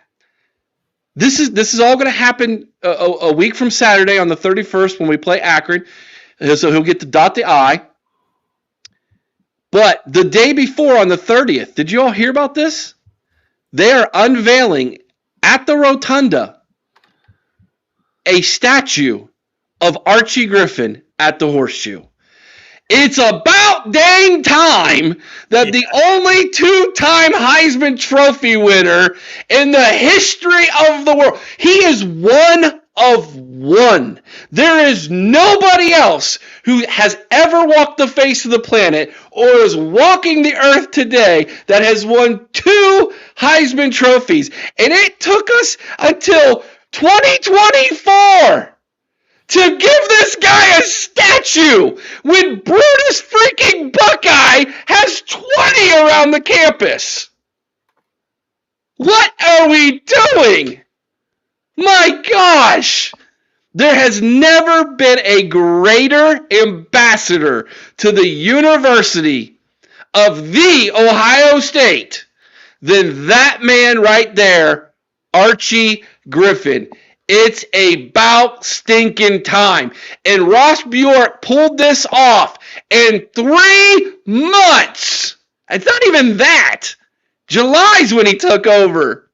this is all going to happen a week from Saturday on the 31st when we play Akron. So he'll get to dot the I. But the day before on the 30th, did you all hear about this? They are unveiling at the Rotunda a statue of Archie Griffin at the Horseshoe. It's about dang time that the only two-time Heisman Trophy winner in the history of the world, he is one of one. There is nobody else who has ever walked the face of the planet or is walking the earth today that has won two Heisman trophies. And it took us until 2024 to give this guy a statue when Brutus freaking Buckeye has 20 around the campus. What are we doing? My gosh! There has never been a greater ambassador to the University of the Ohio State than that man right there, Archie Griffin. It's about stinking time. And Ross Bjork pulled this off in 3 months. It's not even that. July's when he took over.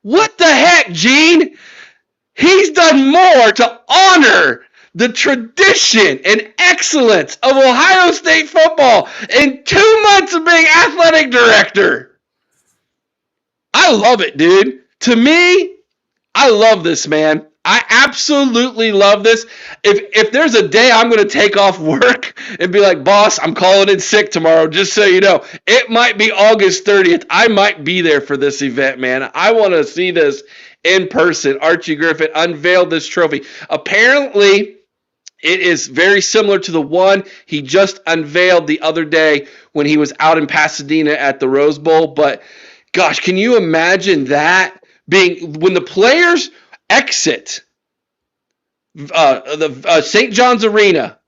What the heck, Gene? He's done more to honor the tradition and excellence of Ohio State football in 2 months of being athletic director. I love it, dude. To me, I love this, man. I absolutely love this. If there's a day I'm going to take off work and be like, boss, I'm calling in sick tomorrow, just so you know, it might be August 30th. I might be there for this event, man. I want to see this in person. Archie Griffin unveiled this trophy. Apparently, it is very similar to the one he just unveiled the other day when he was out in Pasadena at the Rose Bowl. But, gosh, can you imagine that being when the players exit the St. John's Arena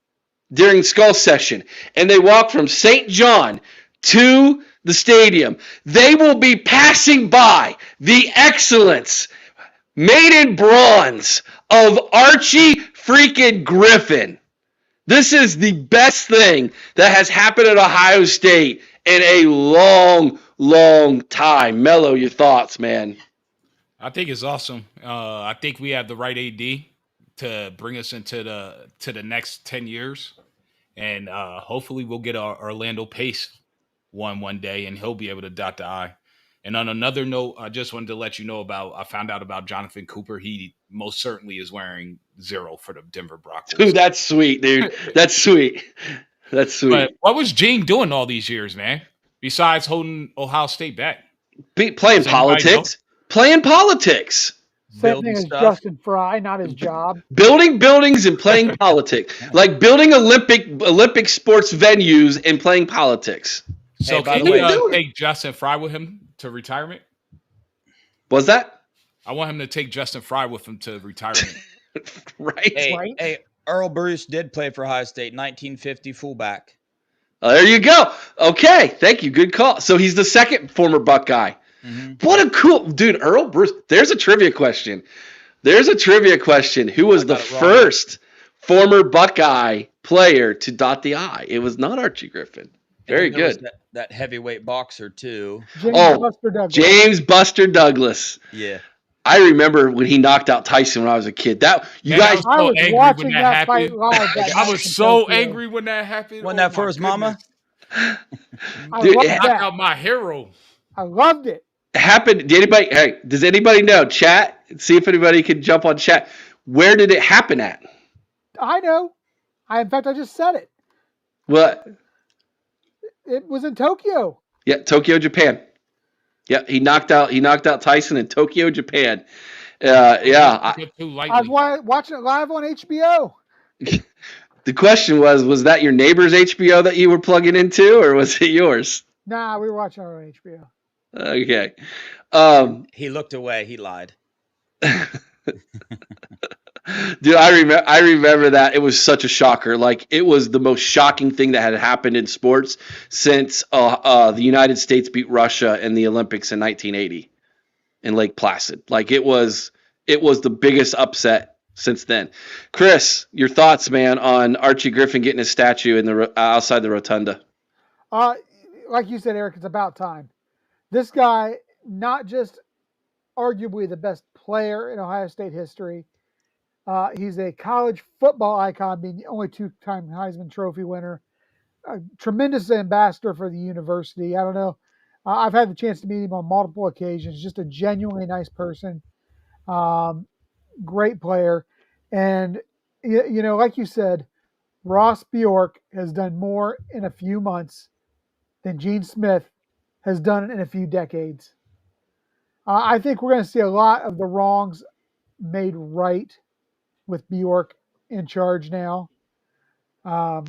during Skull Session and they walk from St. John to the stadium, they will be passing by the excellence made in bronze of Archie freaking Griffin. This is the best thing that has happened at Ohio State in a long, long time. Mello, your thoughts, man? I think it's awesome. I think we have the right AD to bring us into the next 10 years. And hopefully we'll get our Orlando Pace one day, and he'll be able to dot the I. And on another note, I just wanted to let you know I found out about Jonathan Cooper. He most certainly is wearing 0 for the Denver Broncos. Dude, that's sweet, dude. That's sweet. That's sweet. But what was Gene doing all these years, man? Besides holding Ohio State back? Playing politics. Playing politics. Same thing as Justin Frye, not his job. Building buildings and playing politics. Like building Olympic sports venues and playing politics. So Hey, by can the way, you take Justin Frye with him to retirement? Was that? I want him to take Justin Frye with him to retirement. Right. Hey, Earl Bruce did play for Ohio State, 1950 fullback. There you go. Okay. Thank you. Good call. So he's the second former Buckeye. Mm-hmm. What a cool dude, Earl Bruce. There's a trivia question. Who was the first former Buckeye player to dot the I? It was not Archie Griffin. Very good. That heavyweight boxer too. James Buster Douglas. Yeah. I remember when he knocked out Tyson when I was a kid. I was watching that fight live. I was so angry when that happened. Wasn't that for his mama? Dude, it knocked out my hero. I loved it. Happened. Does anybody know? Chat. See if anybody can jump on chat. Where did it happen at? I know. In fact, I just said it. What? It was in Tokyo. Yeah, Tokyo, Japan. Yeah, he knocked out Tyson in Tokyo, Japan. Took it too I was lightly. watching it live on HBO. The question was that your neighbor's HBO that you were plugging into, or was it yours? Nah, we were watching it on HBO. Okay. He looked away. He lied. Dude, I remember that. It was such a shocker. Like, it was the most shocking thing that had happened in sports since the United States beat Russia in the Olympics in 1980 in Lake Placid. Like, it was the biggest upset since then. Chris, your thoughts, man, on Archie Griffin getting his statue in the outside the rotunda? Like you said, Eric, it's about time. This guy, not just arguably the best player in Ohio State history, he's a college football icon, being the only two-time Heisman Trophy winner, a tremendous ambassador for the university. I don't know. I've had the chance to meet him on multiple occasions. Just a genuinely nice person, great player. And, like you said, Ross Bjork has done more in a few months than Gene Smith has done in a few decades. I think we're going to see a lot of the wrongs made right with Bjork in charge now. And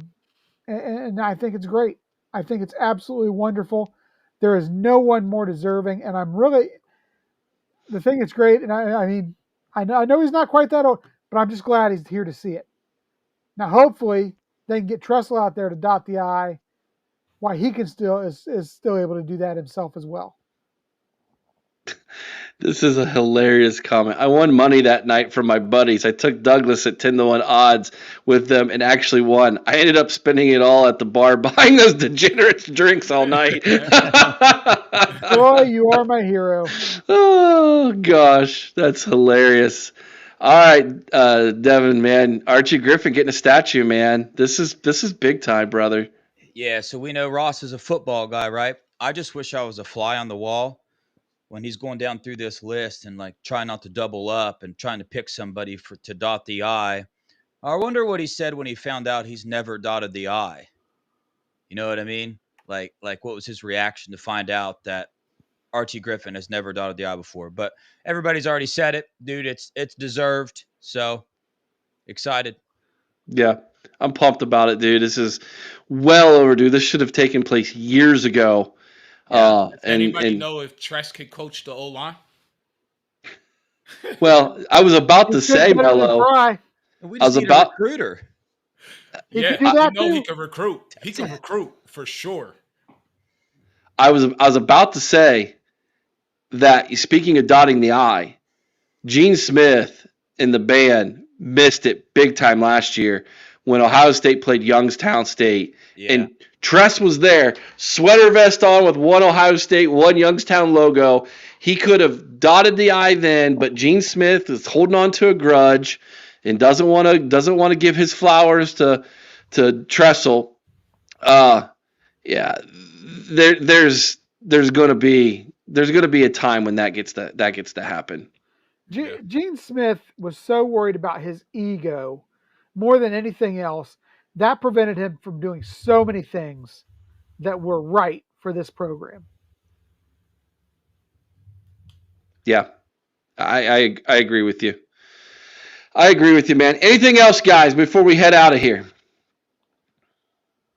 I think it's great. I think it's absolutely wonderful. There is no one more deserving. And the thing that's great, and I know he's not quite that old, but I'm just glad he's here to see it. Now, hopefully, they can get Tressel out there to dot the I, why he can is still able to do that himself as well. This is a hilarious comment. I won money that night from my buddies. I took Douglas at 10-1 odds with them and actually won. I ended up spending it all at the bar buying those degenerate drinks all night. Boy, you are my hero. Oh, gosh. That's hilarious. All right, Devin, man. Archie Griffin getting a statue, man. This is big time, brother. Yeah, so we know Ross is a football guy, right? I just wish I was a fly on the wall when he's going down through this list and like trying not to double up and trying to pick somebody to dot the I. I wonder what he said when he found out he's never dotted the I. You know what I mean? Like what was his reaction to find out that Archie Griffin has never dotted the I before? But everybody's already said it, dude. It's deserved. So excited. Yeah, I'm pumped about it, dude. This is well overdue. This should have taken place years ago. Yeah. Does anybody know if Tress could coach the O-line? Well, I was about to say, Mello. We just need a recruiter. Yeah, I know he can recruit. He can recruit for sure. I was about to say that, speaking of dotting the I, Gene Smith and the band missed it big time last year when Ohio State played Youngstown State. Yeah. And Tress was there, sweater vest on with one Ohio State, one Youngstown logo. He could have dotted the I then, but Gene Smith is holding on to a grudge and doesn't want to give his flowers to Tressel. Yeah, there's going to be a time when that gets to happen. Gene Smith was so worried about his ego more than anything else that prevented him from doing so many things that were right for this program. Yeah, I agree with you. I agree with you, man. Anything else, guys, before we head out of here?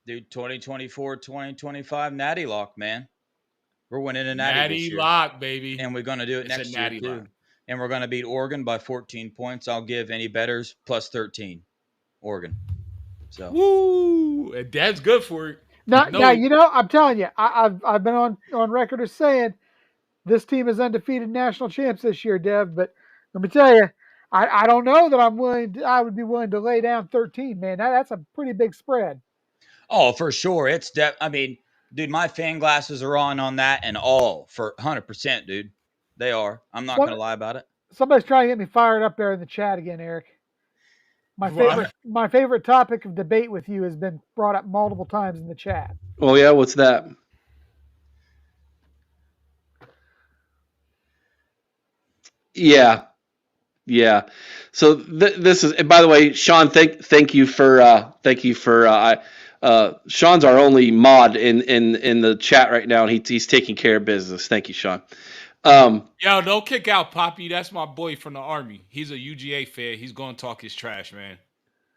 Dude, 2024, 2025 Natty Lock, man. We're winning a Natty this year. Lock, baby. And we're going to do it next year, too. Lock. And we're going to beat Oregon by 14 points. I'll give any bettors plus 13. Oregon. So. Woo! And Dad's good for it. Now, I'm telling you, I've been on record as saying this team is undefeated national champs this year, Dev. But let me tell you, I don't know that I would be willing to lay down 13, man. That's a pretty big spread. Oh, for sure. Dude, my fan glasses are on that and all for 100%, dude. They are. I'm not going to lie about it. Somebody's trying to get me fired up there in the chat again, Eric. My favorite topic of debate with you has been brought up multiple times in the chat. Oh, yeah? What's that? Yeah. So this is, and by the way, Sean, thank you for Sean's our only mod in the chat right now, and he's taking care of business. Thank you, Sean. Yo, don't kick out Poppy. That's my boy from the Army. He's a UGA fan. He's going to talk his trash, man.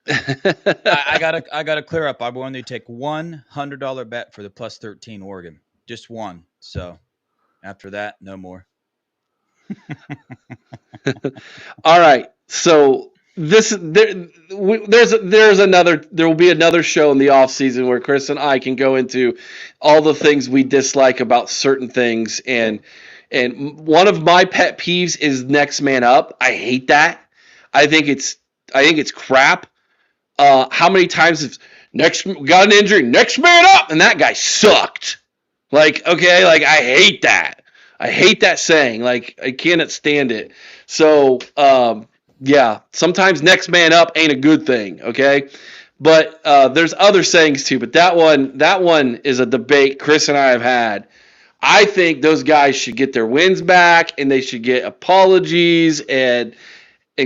I gotta clear up. I will only take $100 bet for the +13 Oregon. Just one. So after that, no more. All right. So there will be another show in the off season where Chris and I can go into all the things we dislike about certain things, and one of my pet peeves is next man up. I hate that. I think it's crap. How many times have got an injury, next man up, and that guy sucked. Like, okay, like I hate that. I hate that saying. Like, I cannot stand it. So, yeah, sometimes next man up ain't a good thing, okay? But there's other sayings too. But that one is a debate Chris and I have had. I think those guys should get their wins back, and they should get apologies, and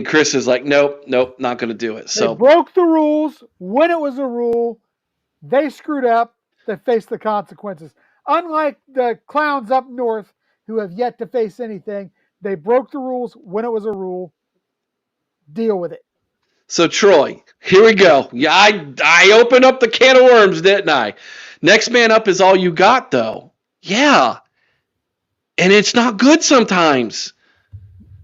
Chris is like, nope, not going to do it. So they broke the rules when it was a rule. They screwed up. They faced the consequences. Unlike the clowns up north who have yet to face anything, they broke the rules when it was a rule. Deal with it. So, Troy, here we go. Yeah, I opened up the can of worms, didn't I? Next man up is all you got, though. Yeah. And it's not good sometimes.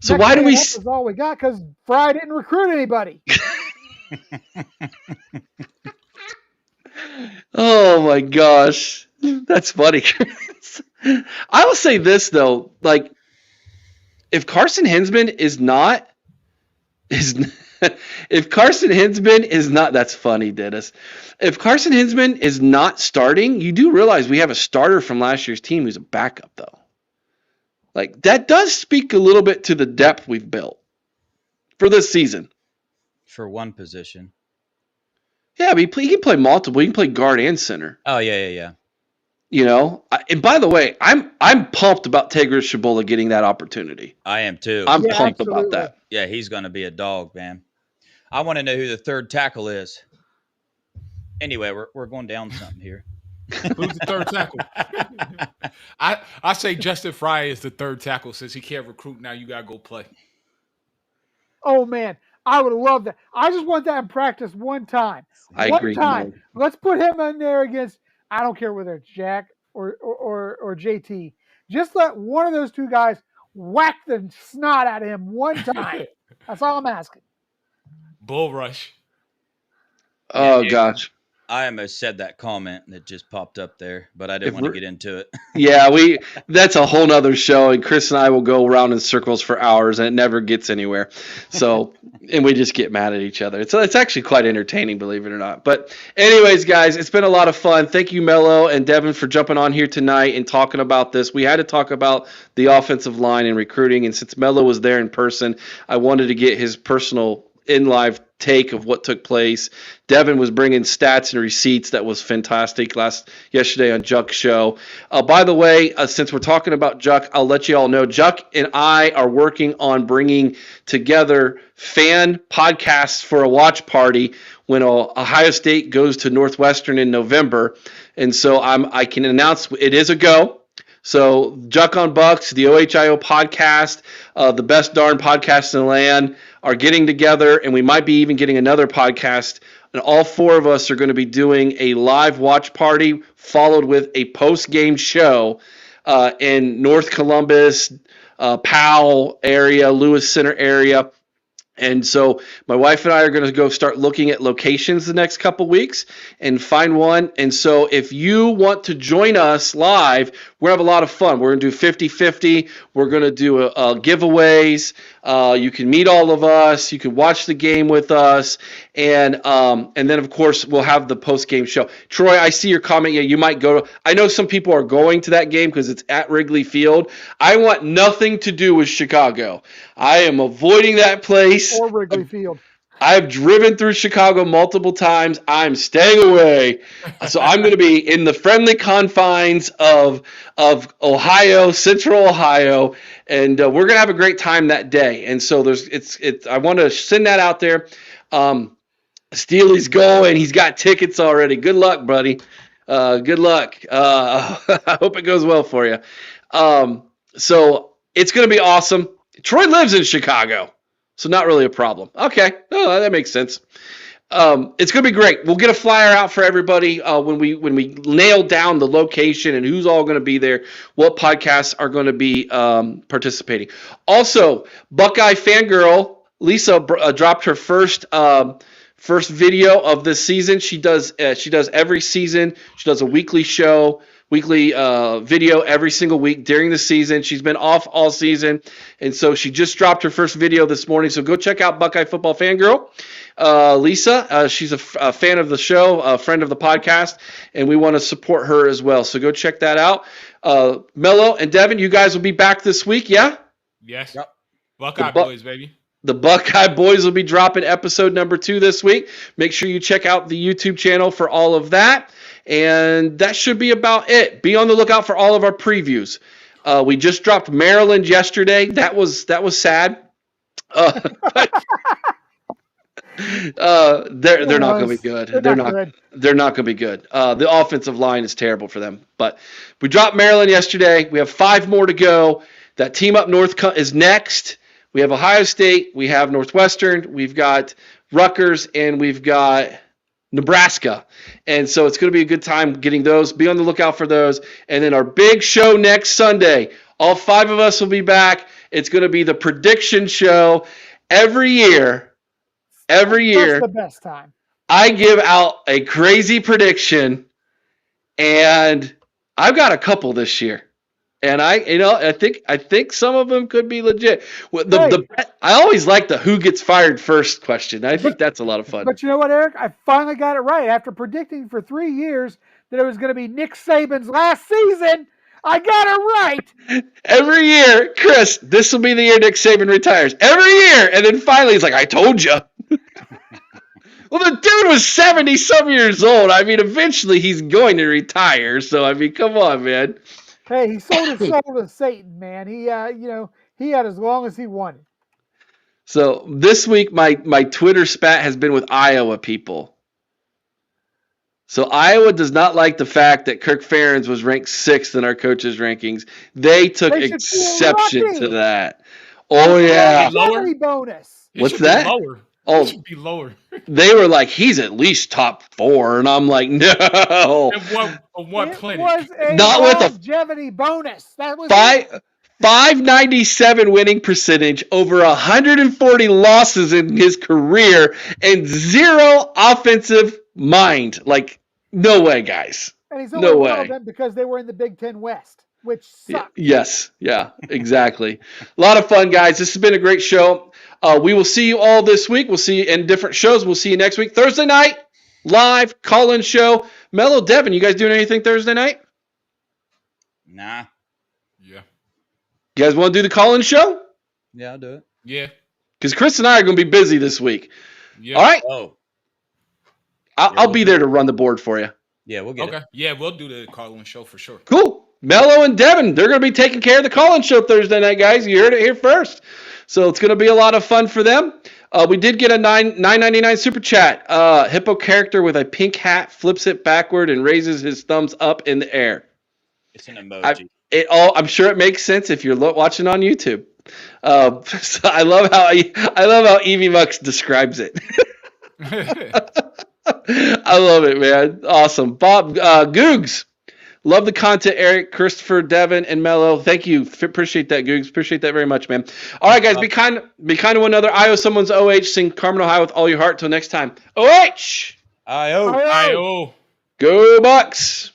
So Next why do we? Is all we got because Frye didn't recruit anybody. Oh my gosh, that's funny. I will say this though, like if Carson Hinsman is not, that's funny, Dennis. If Carson Hinsman is not starting, you do realize we have a starter from last year's team who's a backup though. Like, that does speak a little bit to the depth we've built for this season. For one position. Yeah, but he can play multiple. He can play guard and center. Oh, yeah. You know? And by the way, I'm pumped about Tigris Shabola getting that opportunity. I am too. I'm pumped about that. Yeah, he's going to be a dog, man. I want to know who the third tackle is. Anyway, we're going down something here. Who's the third tackle? I say Justin Frye is the third tackle since he can't recruit. Now you gotta go play. Oh man, I would love that. I just want that in practice one time. I one agree. time. Man. Let's put him in there against. I don't care whether it's Jack or JT. Just let one of those two guys whack the snot out of him one time. That's all I'm asking. Bull rush. Oh gosh. I almost said that comment that just popped up there, but I didn't want to get into it. Yeah, that's a whole nother show, and Chris and I will go around in circles for hours, and it never gets anywhere. So, and we just get mad at each other. It's actually quite entertaining, believe it or not. But anyways, guys, it's been a lot of fun. Thank you, Mello and Devin, for jumping on here tonight and talking about this. We had to talk about the offensive line and recruiting, and since Mello was there in person, I wanted to get his personal in-live take of what took place. Devin was bringing stats and receipts. That was fantastic yesterday on Juck's show. By the way, since we're talking about Juck, I'll let you all know Juck and I are working on bringing together fan podcasts for a watch party when Ohio State goes to Northwestern in November. And so I can announce it is a go. So Juck on Bucks, the OHIO podcast, the best darn podcast in the land, are getting together, and we might be even getting another podcast. And all four of us are going to be doing a live watch party followed with a post-game show in North Columbus, Powell area, Lewis Center area. And so my wife and I are going to go start looking at locations the next couple weeks and find one. And so if you want to join us live, we're going to have a lot of fun. We're going to do 50-50. We're going to do giveaways. You can meet all of us. You can watch the game with us. And then, of course, we'll have the post-game show. Troy, I see your comment. Yeah, you might go to – I know some people are going to that game because it's at Wrigley Field. I want nothing to do with Chicago. I am avoiding that place. Or Wrigley Field. I've driven through Chicago multiple times. I'm staying away. So I'm going to be in the friendly confines of Ohio, Central Ohio, and we're going to have a great time that day. And so I want to send that out there. Steely's going. He's got tickets already. Good luck, buddy. Good luck. I hope it goes well for you. So it's going to be awesome. Troy lives in Chicago, so not really a problem. Okay. Oh, that makes sense. It's going to be great. We'll get a flyer out for everybody when we nail down the location and who's all going to be there, what podcasts are going to be participating. Also, Buckeye Fangirl Lisa dropped her first video of this season. She does every season. She does a weekly show, weekly video every single week during the season. She's been off all season, and so she just dropped her first video this morning. So go check out Buckeye Football Fangirl. Lisa, she's a fan of the show, a friend of the podcast, and we want to support her as well. So go check that out. Mello and Devin, you guys will be back this week, yeah? Yes. Yep. Buckeye Boys, baby. The Buckeye Boys will be dropping episode number 2 this week. Make sure you check out the YouTube channel for all of that. And that should be about it. Be on the lookout for all of our previews. We just dropped Maryland yesterday. That was sad. They're not going to be good. They're not going to be good. The offensive line is terrible for them. But we dropped Maryland yesterday. We have 5 more to go. That team up north is next. We have Ohio State, we have Northwestern, we've got Rutgers, and we've got Nebraska. And so it's going to be a good time getting those. Be on the lookout for those. And then our big show next Sunday. All 5 of us will be back. It's going to be the prediction show. Every year, That's the best time. I give out a crazy prediction, and I've got a couple this year. And I think some of them could be legit. I always like the who gets fired first question. I think that's a lot of fun. But you know what, Eric? I finally got it right. After predicting for 3 years that it was going to be Nick Saban's last season, I got it right. Every year, Chris, this will be the year Nick Saban retires. Every year. And then finally he's like, I told you. Well, the dude was 70-some years old. I mean, eventually he's going to retire. So, I mean, come on, man. Hey, he sold his soul to Satan, man. He had as long as he wanted. So this week, my Twitter spat has been with Iowa people. So Iowa does not like the fact that Kirk Ferentz was ranked 6th in our coaches' rankings. They took exception to that. Oh, yeah. Lower bonus. What's that? Lower. Oh, it should be lower. They were like, he's at least top 4, and I'm like, no. What planet? Was a not with a longevity bonus. That was 597 winning percentage, over 140 losses in his career, and 0 offensive mind. Like, no way, guys. And he's only one of them because they were in the Big Ten West, which sucks. Yes, yeah, exactly. A lot of fun, guys. This has been a great show. We will see you all this week. We'll see you in different shows. We'll see you next week. Thursday night, live call-in show. Mello, Devin, you guys doing anything Thursday night? Nah. Yeah. You guys want to do the call-in show? Yeah, I'll do it. Yeah. Because Chris and I are going to be busy this week. Yeah. All right? Oh. I'll be there to run the board for you. Yeah, we'll get it. Yeah, we'll do the call-in show for sure. Cool. Mello and Devin, they're going to be taking care of the call-in show Thursday night, guys. You heard it here first. So it's going to be a lot of fun for them. We did get a $9.99 super chat. Hippo character with a pink hat flips it backward and raises his thumbs up in the air. It's an emoji. I'm sure it makes sense if you're watching on YouTube. So I love how Evie Mux describes it. I love it, man. Awesome. Bob Googs. Love the content, Eric, Christopher, Devin, and Mello. Thank you. Appreciate that, Googs. Appreciate that very much, man. All right, guys, be kind to one another. I owe someone's OH. Sing Carmen, Ohio with all your heart. Till next time. OH! I-O. I-O. Go Bucks!